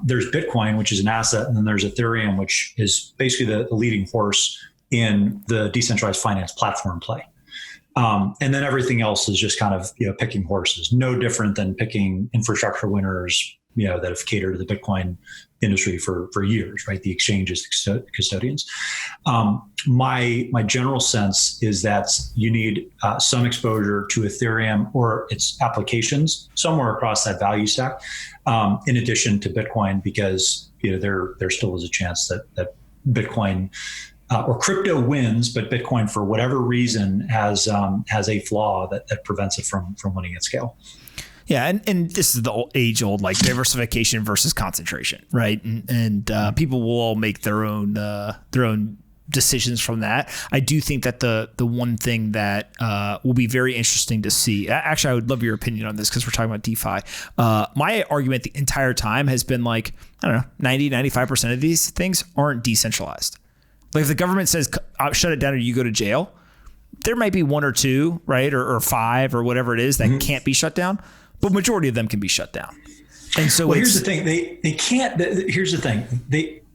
there's Bitcoin, which is an asset, and then there's Ethereum, which is basically the leading horse in the decentralized finance platform play. And then everything else is just kind of, picking horses, no different than picking infrastructure winners, that have catered to the Bitcoin industry for years, right? The exchanges, custodians. My general sense is that you need some exposure to Ethereum or its applications somewhere across that value stack, in addition to Bitcoin, because there still is a chance that Bitcoin or crypto wins, but Bitcoin, for whatever reason, has a flaw that prevents it from winning at scale. Yeah, and this is the age-old like diversification versus concentration, right? And people will all make their own decisions from that. I do think that the one thing that will be very interesting to see. Actually, I would love your opinion on this because we're talking about DeFi. My argument the entire time has been like, I don't know, 90-95% of these things aren't decentralized. Like if the government says shut it down or you go to jail, there might be one or two, right, or five or whatever it is that can't be shut down. But majority of them can be shut down. And so here's the thing. They can't. Here's the thing.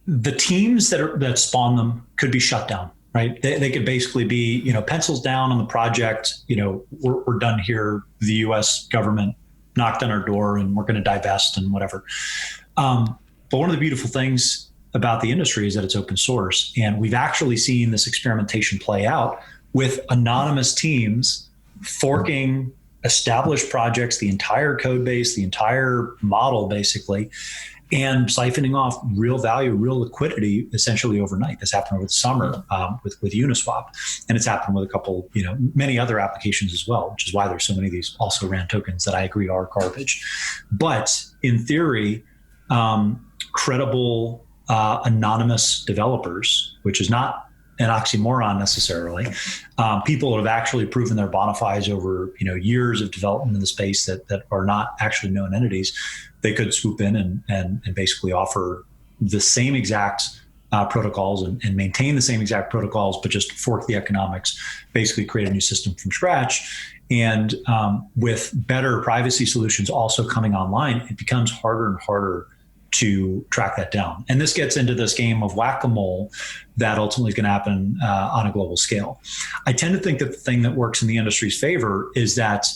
The teams that spawn them could be shut down, right? They could basically be, pencils down on the project. We're done here. The U.S. government knocked on our door and we're going to divest and whatever. But one of the beautiful things about the industry is that it's open source. And we've actually seen this experimentation play out with anonymous teams forking established projects, the entire code base, the entire model basically, and siphoning off real value, real liquidity essentially overnight. This happened over the summer with Uniswap, and it's happened with a couple, many other applications as well, which is why there's so many of these also ran tokens that I agree are garbage. But in theory, credible anonymous developers, which is not an oxymoron necessarily, people that have actually proven their bona fides over years of development in the space that are not actually known entities, they could swoop in and basically offer the same exact protocols and maintain the same exact protocols, but just fork the economics, basically create a new system from scratch. And with better privacy solutions also coming online, it becomes harder and harder to track that down. And this gets into this game of whack-a-mole that ultimately is going to happen on a global scale. I tend to think that the thing that works in the industry's favor is that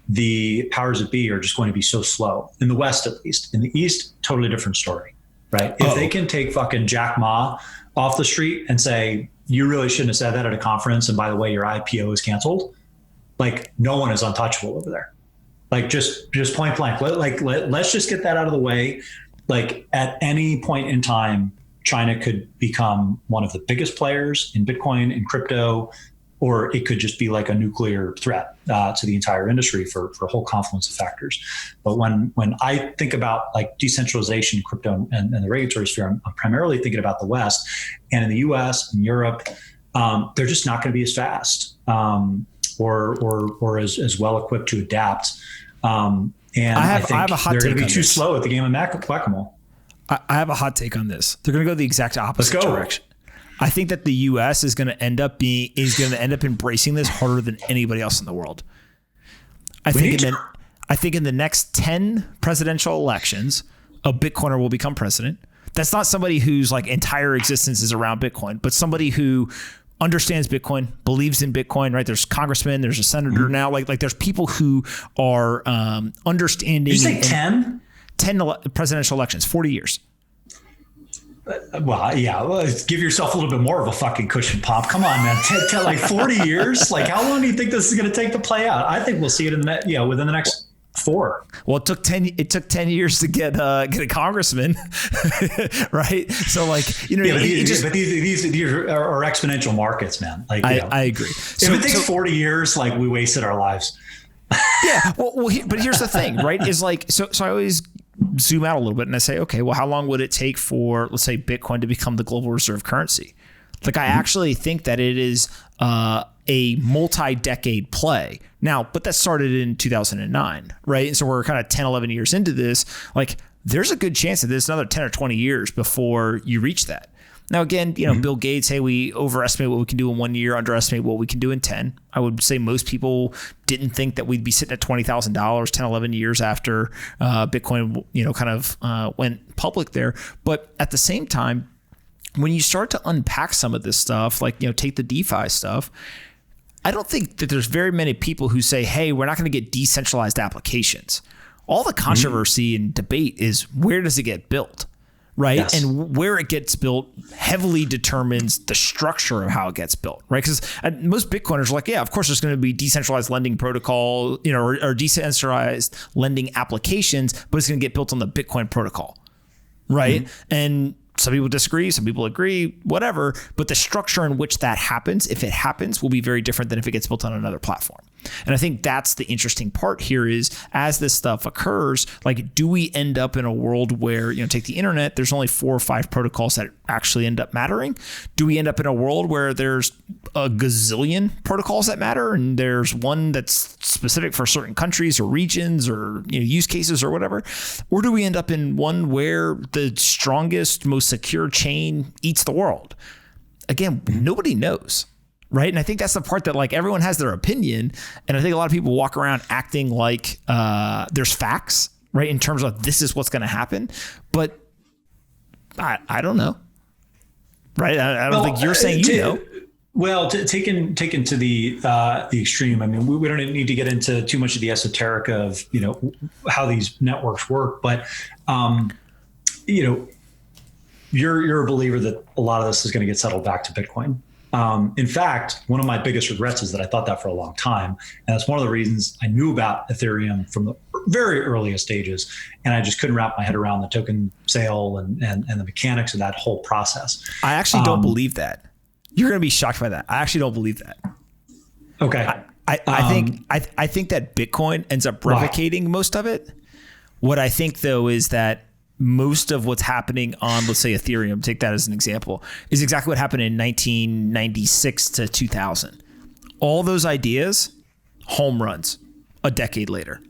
the powers that be are just going to be so slow. In the West, at least. In the East, totally different story, right? If they can take fucking Jack Ma off the street and say, you really shouldn't have said that at a conference, and by the way, your IPO is canceled, like no one is untouchable over there. Like just point blank, let's just get that out of the way. Like at any point in time, China could become one of the biggest players in Bitcoin and crypto, or it could just be like a nuclear threat to the entire industry for a whole confluence of factors. But when I think about like decentralization, crypto, and the regulatory sphere, I'm primarily thinking about the West. And in the US and Europe, they're just not going to be as fast or as well equipped to adapt. And I think have a hot they're take going to be too this. slow at the game of whack-a-mole. I have a hot take on this. They're going to go the exact opposite direction. I think that the U.S. is going to end up embracing this harder than anybody else in the world. I think in the next 10 presidential elections, a Bitcoiner will become president. That's not somebody whose like entire existence is around Bitcoin, but somebody who understands Bitcoin, believes in Bitcoin, right? There's congressmen, there's a senator now. Like there's people who are understanding. Did you say 10? 10 presidential elections, 40 years. Well, yeah. Well, give yourself a little bit more of a fucking cushion, Pomp. Come on, man. Like 40 years. Like how long do you think this is going to take to play out? I think we'll see it within the next 4. Well, it took 10 years to get a congressman, right? So like, but these are exponential markets, man. Like, I agree. If it takes 40 years, like we wasted our lives. Yeah. But here's the thing, right? Is like, so I always zoom out a little bit and I say, okay, well, how long would it take for, let's say, Bitcoin to become the global reserve currency? Like, I actually think that it is a multi-decade play now, but that started in 2009, right? And so we're kind of 10, 11 years into this. Like, there's a good chance that there's another 10 or 20 years before you reach that. Now, again, Bill Gates, hey, we overestimate what we can do in 1 year, underestimate what we can do in 10. I would say most people didn't think that we'd be sitting at $20,000 10, 11 years after Bitcoin, kind of went public there. But at the same time, when you start to unpack some of this stuff, like, take the DeFi stuff, I don't think that there's very many people who say, hey, we're not going to get decentralized applications. All the controversy and debate is, where does it get built? Right. Yes. And where it gets built heavily determines the structure of how it gets built. Right. Because most Bitcoiners are like, yeah, of course, there's going to be decentralized lending protocol, or decentralized lending applications, but it's going to get built on the Bitcoin protocol. Right. Mm-hmm. And some people disagree, some people agree, whatever. But the structure in which that happens, if it happens, will be very different than if it gets built on another platform. And I think that's the interesting part here is, as this stuff occurs, like, do we end up in a world where, take the internet, there's only 4 or 5 protocols that actually end up mattering? Do we end up in a world where there's a gazillion protocols that matter and there's one that's specific for certain countries or regions or use cases or whatever? Or do we end up in one where the strongest, most secure chain eats the world? Again, nobody knows. Right. And I think that's the part that, like, everyone has their opinion. And I think a lot of people walk around acting like there's facts, right, in terms of this is what's going to happen. But I don't know. Right. I don't think you're saying Well, taken to the extreme. I mean, we don't need to get into too much of the esoteric of, how these networks work. But, you're a believer that a lot of this is going to get settled back to Bitcoin. In fact, one of my biggest regrets is that I thought that for a long time. And that's one of the reasons I knew about Ethereum from the very earliest stages. And I just couldn't wrap my head around the token sale and the mechanics of that whole process. I actually don't believe that. You're going to be shocked by that. I actually don't believe that. Okay. I think that Bitcoin ends up replicating most of it. What I think, though, is that most of what's happening on, let's say, Ethereum, take that as an example, is exactly what happened in 1996 to 2000. All those ideas, home runs a decade later.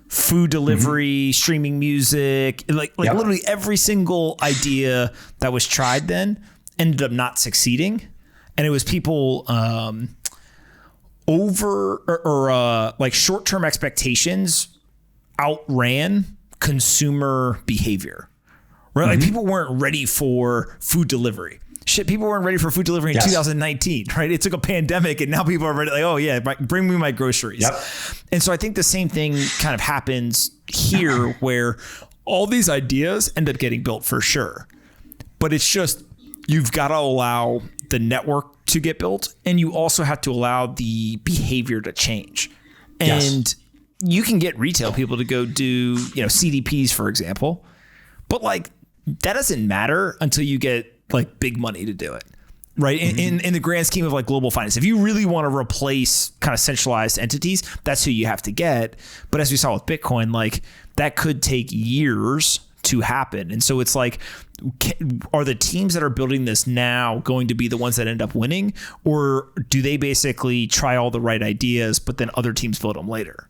Food delivery, streaming music, literally every single idea that was tried then ended up not succeeding. And it was people short-term expectations outran consumer behavior, right? Like, people weren't ready for food delivery. People weren't ready for food delivery in 2019, right? It took a pandemic and now people are ready, like, oh yeah, bring me my groceries. Yep. And so I think the same thing kind of happens here where all these ideas end up getting built for sure. But it's just, you've got to allow the network to get built, and you also have to allow the behavior to change. And you can get retail people to go do, CDPs, for example, but like, that doesn't matter until you get like big money to do it. Right. In the grand scheme of like global finance, if you really want to replace kind of centralized entities, that's who you have to get. But as we saw with Bitcoin, like, that could take years to happen. And so it's like, are the teams that are building this now going to be the ones that end up winning? Or do they basically try all the right ideas, but then other teams build them later?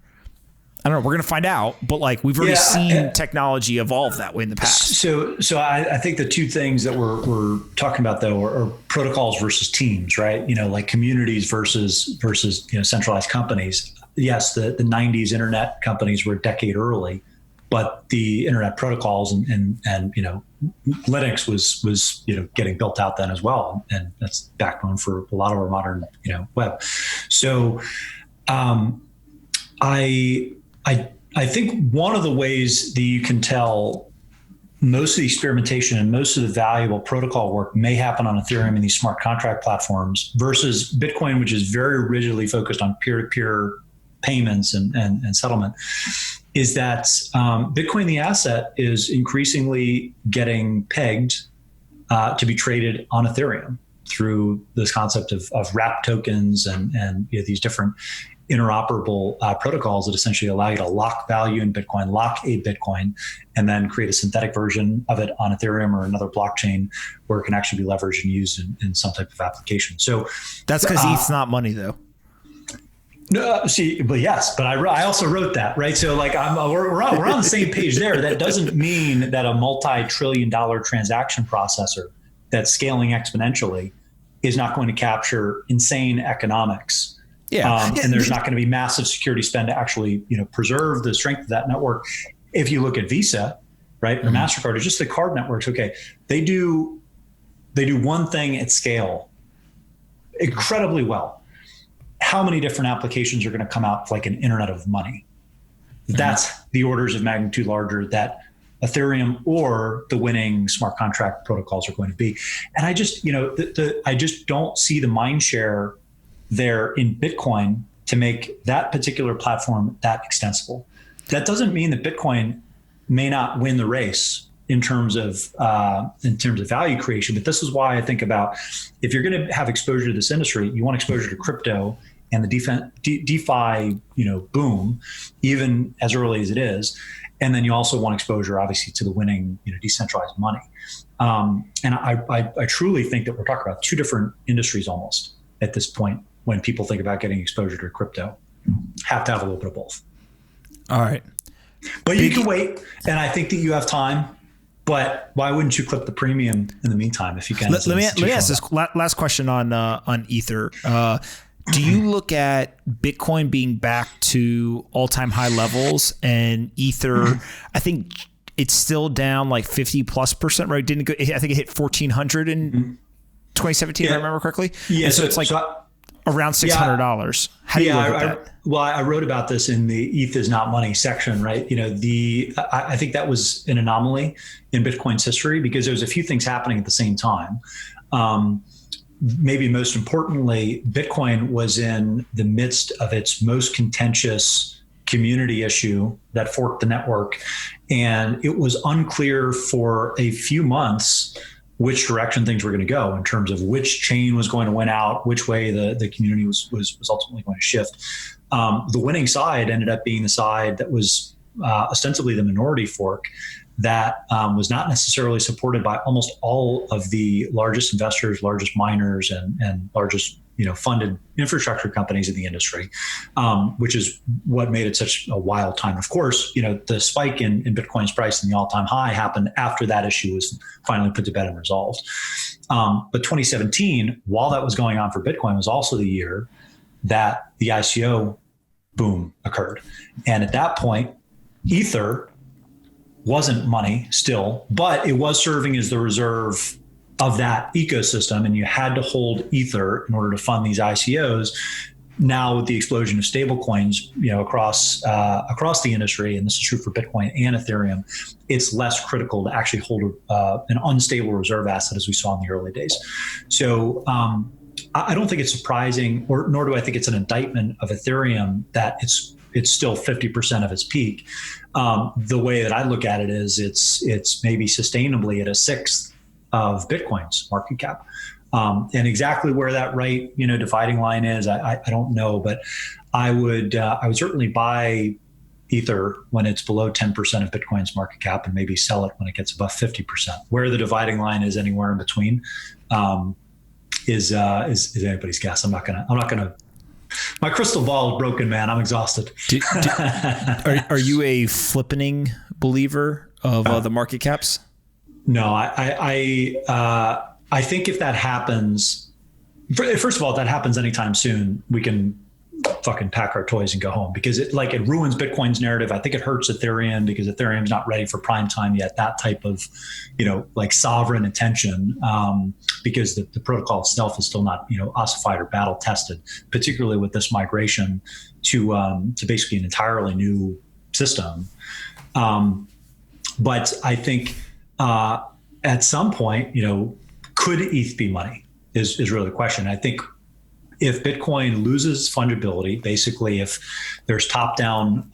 I don't know. We're going to find out, but like, we've already seen technology evolve that way in the past. So I think the two things that we're talking about, though, are protocols versus teams, right? Like communities versus centralized companies. Yes, the 90s internet companies were a decade early, but the internet protocols and Linux was getting built out then as well, and that's backbone for a lot of our modern web. So I think one of the ways that you can tell most of the experimentation and most of the valuable protocol work may happen on Ethereum and these smart contract platforms versus Bitcoin, which is very rigidly focused on peer-to-peer payments and settlement, is that Bitcoin, the asset, is increasingly getting pegged to be traded on Ethereum through this concept of wrap tokens and these different interoperable protocols that essentially allow you to lock value in Bitcoin, lock a Bitcoin, and then create a synthetic version of it on Ethereum or another blockchain where it can actually be leveraged and used in some type of application. So that's because ETH's not money, though. No, but I also wrote that, right? So like we're on the same page there. That doesn't mean that a multi-trillion-dollar transaction processor that's scaling exponentially is not going to capture insane economics. And there's not going to be massive security spend to actually, preserve the strength of that network. If you look at Visa, right, or MasterCard, or just the card networks, okay, they do one thing at scale incredibly well. How many different applications are going to come out like an internet of money? That's the orders of magnitude larger that Ethereum or the winning smart contract protocols are going to be. And I just, I just don't see the mind share there in Bitcoin to make that particular platform that extensible. That doesn't mean that Bitcoin may not win the race in terms of value creation, but this is why I think about if you're going to have exposure to this industry, you want exposure to crypto and the DeFi, boom, even as early as it is, and then you also want exposure, obviously, to the winning, decentralized money. And I truly think that we're talking about two different industries almost at this point. When people think about getting exposure to crypto, have to have a little bit of both. All right. But you can wait, and I think that you have time. But why wouldn't you clip the premium in the meantime if you can? Let me ask this last question on Ether. Do you look at Bitcoin being back to all-time high levels and Ether? I think it's still down like 50+%, right? Didn't go? I think it hit 1,400 in 2017, if I remember correcely. Yeah. And so it's like around $600. How do you look at that? Well, I wrote about this in the ETH is not money section, right? I think that was an anomaly in Bitcoin's history because there was a few things happening at the same time. Maybe most importantly, Bitcoin was in the midst of its most contentious community issue that forked the network. And it was unclear for a few months which direction things were going to go in terms of which chain was going to win out, which way the community was ultimately going to shift. The winning side ended up being the side that was ostensibly the minority fork that was not necessarily supported by almost all of the largest investors, largest miners, and largest funded infrastructure companies in the industry, which is what made it such a wild time. Of course, the spike in Bitcoin's price and the all-time high happened after that issue was finally put to bed and resolved. But 2017, while that was going on for Bitcoin, was also the year that the ICO boom occurred. And at that point, Ether wasn't money still, but it was serving as the reserve of that ecosystem, and you had to hold Ether in order to fund these ICOs. Now, with the explosion of stablecoins, across the industry, and this is true for Bitcoin and Ethereum, it's less critical to actually hold an unstable reserve asset as we saw in the early days. So I don't think it's surprising, nor do I think it's an indictment of Ethereum that it's still 50% of its peak. The way that I look at it is it's maybe sustainably at a sixth of Bitcoin's market cap. And exactly where that dividing line is, I don't know, but I would certainly buy Ether when it's below 10% of Bitcoin's market cap and maybe sell it when it gets above 50%. Where the dividing line is anywhere in between is anybody's guess. I'm not gonna. My crystal ball is broken, man. I'm exhausted. Are you a flippening believer of the market caps? No, I think if that happens, first of all, if that happens anytime soon, we can fucking pack our toys and go home because it ruins Bitcoin's narrative. I think it hurts Ethereum because Ethereum's not ready for prime time yet. That type of, sovereign attention, because the protocol itself is still not, ossified or battle tested, particularly with this migration to basically an entirely new system. But I think at some point, could ETH be money is really the question. I think if Bitcoin loses fungibility, basically if there's top-down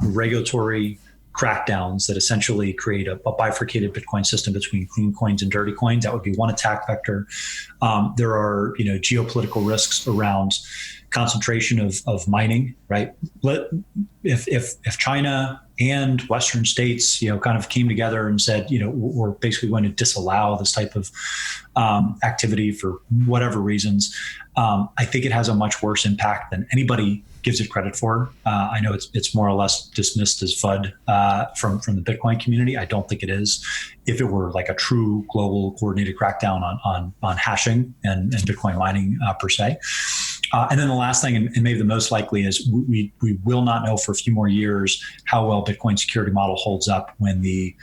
regulatory crackdowns that essentially create a bifurcated Bitcoin system between clean coins and dirty coins. That would be one attack vector. There are, geopolitical risks around concentration of mining, right? If China and Western states, kind of came together and said, we're basically going to disallow this type of activity for whatever reasons, I think it has a much worse impact than anybody gives it credit for. I know it's more or less dismissed as FUD from the Bitcoin community. I don't think it is. If it were like a true global coordinated crackdown on hashing and Bitcoin mining per se. And then the last thing, and maybe the most likely, is we will not know for a few more years how well Bitcoin security model holds up when the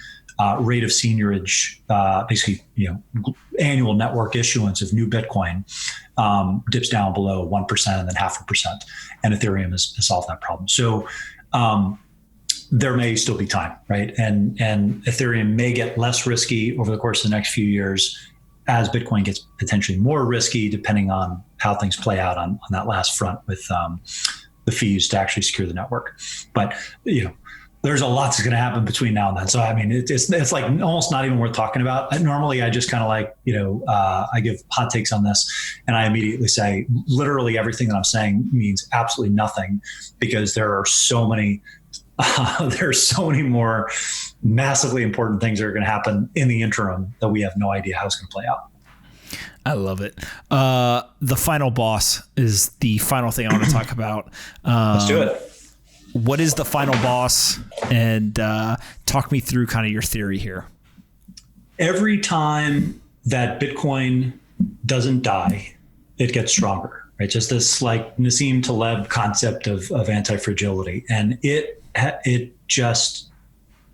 rate of seigniorage, basically, annual network issuance of new Bitcoin dips down below 1% and then 0.5%, and Ethereum has solved that problem. So there may still be time, right? And Ethereum may get less risky over the course of the next few years as Bitcoin gets potentially more risky, depending on how things play out on that last front with the fees to actually secure the network. But there's a lot that's going to happen between now and then. So I mean, it's like almost not even worth talking about. Normally, I just kind of like I give hot takes on this, and I immediately say literally everything that I'm saying means absolutely nothing, because there are so many. There's so many more massively important things that are going to happen in the interim that we have no idea how it's going to play out. I love it. The final boss is the final thing I want to talk about. Let's do it. What is the final boss? And talk me through kind of your theory here. Every time that Bitcoin doesn't die, it gets stronger, right? Just this like Nassim Taleb concept of anti-fragility. And it just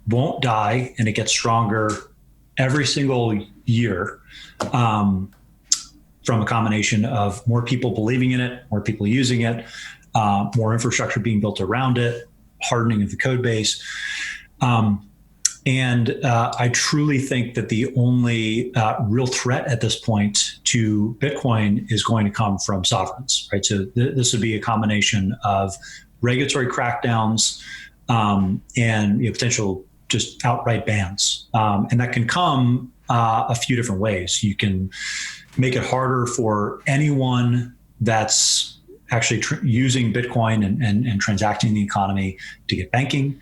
won't die, and it gets stronger every single year from a combination of more people believing in it, more people using it, more infrastructure being built around it, hardening of the code base. And I truly think that the only real threat at this point to Bitcoin is going to come from sovereigns, right? So this would be a combination of regulatory crackdowns and potential just outright bans. And that can come a few different ways. You can make it harder for anyone that's actually using Bitcoin and transacting in the economy to get banking.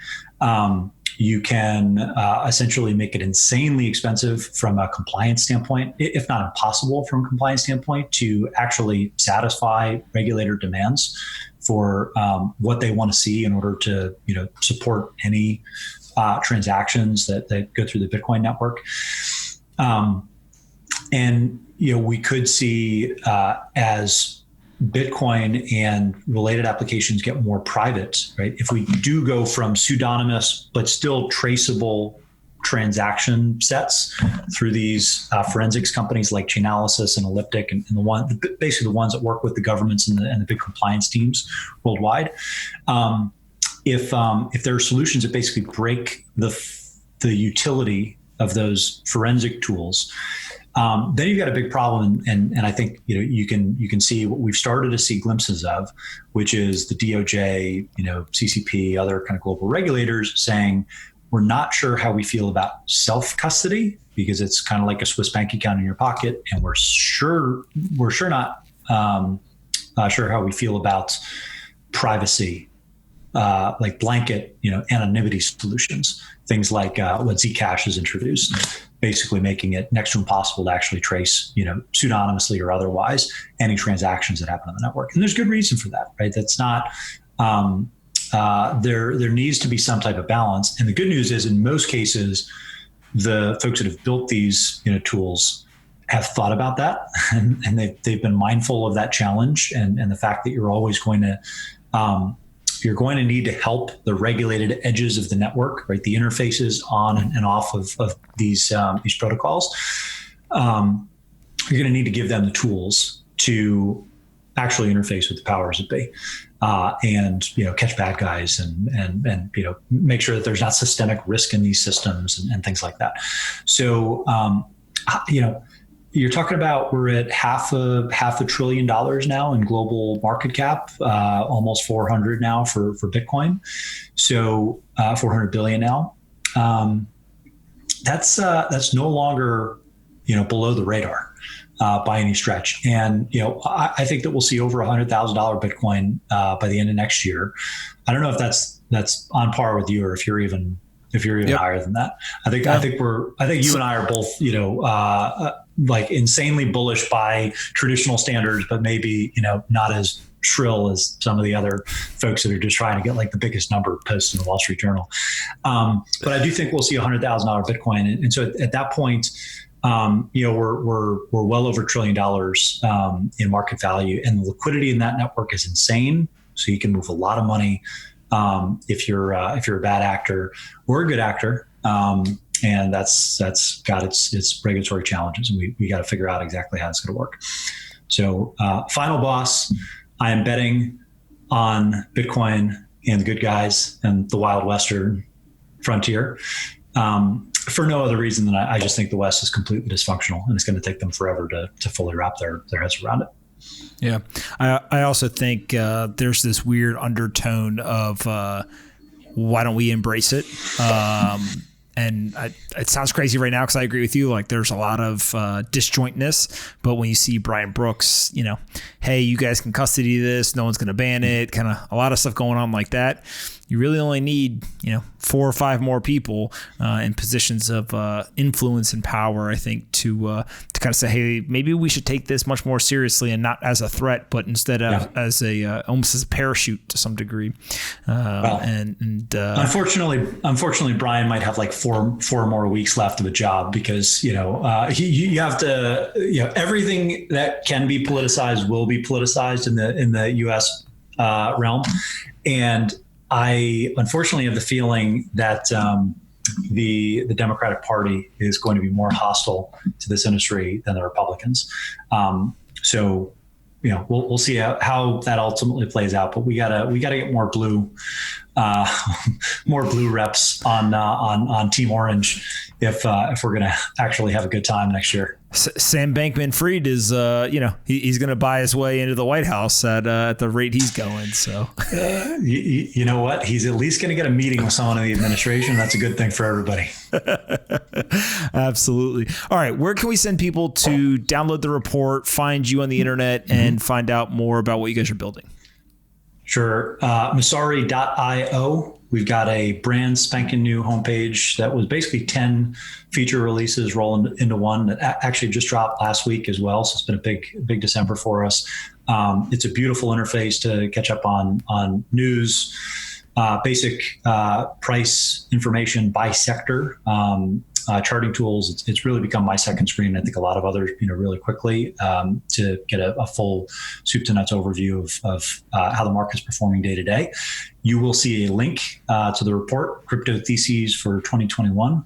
You can essentially make it insanely expensive from a compliance standpoint, if not impossible from a compliance standpoint, to actually satisfy regulator demands for what they want to see in order to support any transactions that go through the Bitcoin network. And we could see as Bitcoin and related applications get more private, right? If we do go from pseudonymous but still traceable transaction sets through these forensics companies like Chainalysis and Elliptic and basically the ones that work with the governments and the big compliance teams worldwide, if there are solutions that basically break the utility of those forensic tools, then you've got a big problem, and I think you can see what we've started to see glimpses of, which is the DOJ, CCP, other kind of global regulators saying we're not sure how we feel about self-custody, because it's kind of like a Swiss bank account in your pocket, and we're sure not sure how we feel about privacy, like blanket anonymity solutions, things like what Zcash has introduced, basically making it next to impossible to actually trace, pseudonymously or otherwise, any transactions that happen on the network. And there's good reason for that, right? That's not, there needs to be some type of balance. And the good news is, in most cases, the folks that have built these, tools have thought about that, and they've been mindful of that challenge and the fact that you're always going to, you're going to need to help the regulated edges of the network, right? The interfaces on and off of these protocols. You're going to need to give them the tools to actually interface with the powers that be, and catch bad guys and make sure that there's not systemic risk in these systems and things like that. So you're talking about, we're at half a $1 trillion now in global market cap, almost 400 now for Bitcoin. So 400 billion now. That's no longer, below the radar by any stretch. And, I think that we'll see over $100,000 Bitcoin by the end of next year. I don't know if that's on par with you, or if you're even yep. higher than that. I think you and I are both, like insanely bullish by traditional standards, but maybe, not as shrill as some of the other folks that are just trying to get like the biggest number posted in the Wall Street Journal. But I do think we'll see $100,000 Bitcoin. And so at that point, we're well over $1 trillion in market value, and the liquidity in that network is insane. So you can move a lot of money if you're a bad actor or a good actor. And that's got its regulatory challenges, and we got to figure out exactly how it's going to work. So final boss, I am betting on Bitcoin and the good guys and the Wild Western frontier for no other reason than I just think the West is completely dysfunctional, and it's going to take them forever to fully wrap their heads around it. Yeah. I also think there's this weird undertone of why don't we embrace it? And it sounds crazy right now because I agree with you. Like, there's a lot of disjointness, but when you see Brian Brooks, hey, you guys can custody this, no one's going to ban it, kind of a lot of stuff going on like that. You really only need, 4 or 5 more people in positions of influence and power, I think, to kind of say, hey, maybe we should take this much more seriously, and not as a threat, but instead as a almost as a parachute to some degree. Unfortunately, Brian might have like four more weeks left of a job, because you have to everything that can be politicized will be politicized in the U.S. Realm, and I unfortunately have the feeling that the Democratic Party is going to be more hostile to this industry than the Republicans. So we'll see how that ultimately plays out. But we gotta get more blue reps on Team Orange if we're gonna actually have a good time next year. Sam Bankman-Fried is, he's going to buy his way into the White House at the rate he's going. So, you know what? He's at least going to get a meeting with someone in the administration. That's a good thing for everybody. Absolutely. All right. Where can we send people to download the report, find you on the internet, and find out more about what you guys are building? Sure. Messari.io. We've got a brand spanking new homepage that was basically 10 feature releases rolling into one that actually just dropped last week as well. So it's been a big December for us. It's a beautiful interface to catch up on news, basic price information by sector, charting tools. It's really become my second screen. I think a lot of others, really quickly to get a full soup to nuts overview of how the market's performing day to day. You will see a link to the report, Crypto Theses for 2021,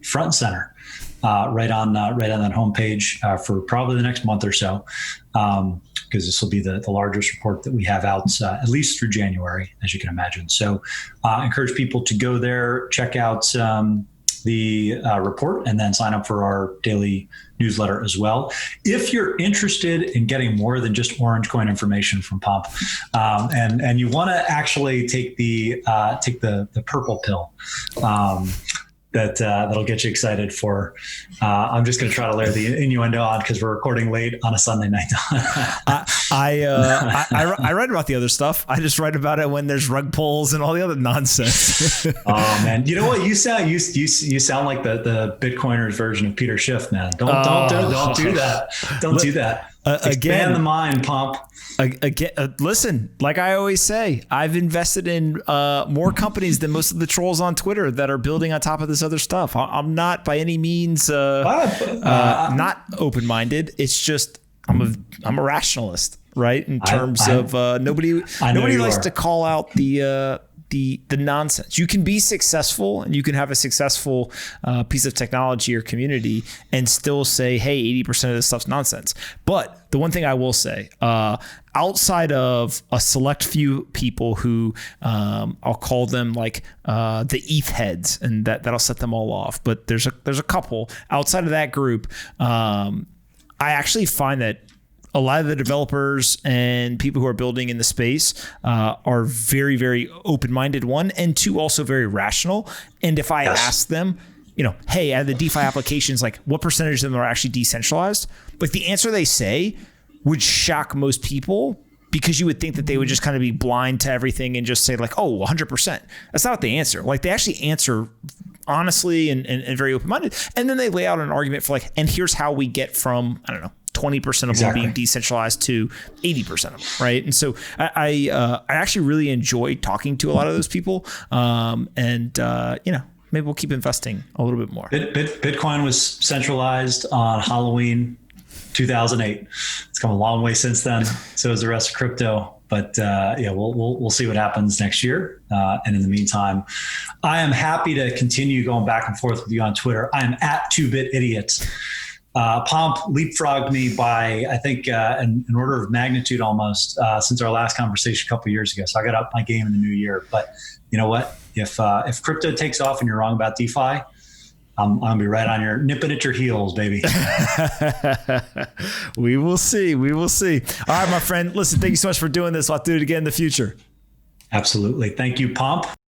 front and center, right on that homepage for probably the next month or so, because this will be the largest report that we have out at least through January, as you can imagine. So I encourage people to go there, check out the report, and then sign up for our daily newsletter as well. If you're interested in getting more than just orange coin information from Pomp, and you want to actually take the purple pill, that'll get you excited for. I'm just going to try to layer the innuendo on because we're recording late on a Sunday night. I write about the other stuff. I just write about it when there's rug pulls and all the other nonsense. Oh man, you know what? You sound like the Bitcoiners version of Peter Schiff, man. Don't do that. Don't do that. Expand the mind, Pomp. Again, listen, like I always say, I've invested in more companies than most of the trolls on Twitter that are building on top of this other stuff. I'm not by any means not open-minded. It's just I'm a rationalist, right? In terms of nobody likes to call out the nonsense. You can be successful and you can have a successful piece of technology or community and still say, hey, 80% of this stuff's nonsense. But the one thing I will say, outside of a select few people who I'll call them like the ETH heads, and that'll set them all off. But there's a couple outside of that group. I actually find that a lot of the developers and people who are building in the space are very, very open-minded, one, and two, also very rational. And if I ask them, hey, out of the DeFi applications, like what percentage of them are actually decentralized? Like the answer they say would shock most people, because you would think that they would just kind of be blind to everything and just say like, oh, 100%. That's not what they answer. Like they actually answer honestly and very open-minded. And then they lay out an argument for like, and here's how we get from, 20% of them being decentralized to 80% of them, right? And so I actually really enjoy talking to a lot of those people, and maybe we'll keep investing a little bit more. Bitcoin was centralized on Halloween 2008. It's come a long way since then. So is the rest of crypto. But we'll see what happens next year. And in the meantime, I am happy to continue going back and forth with you on Twitter. I am at 2BitIdiot. Pomp leapfrogged me by, I think, an order of magnitude almost since our last conversation a couple of years ago. So I got up my game in the new year. But you know what? If crypto takes off and you're wrong about DeFi, I'm going to be right on your nipping at your heels, baby. We will see. We will see. All right, my friend. Listen, thank you so much for doing this. I'll do it again in the future. Absolutely. Thank you, Pomp.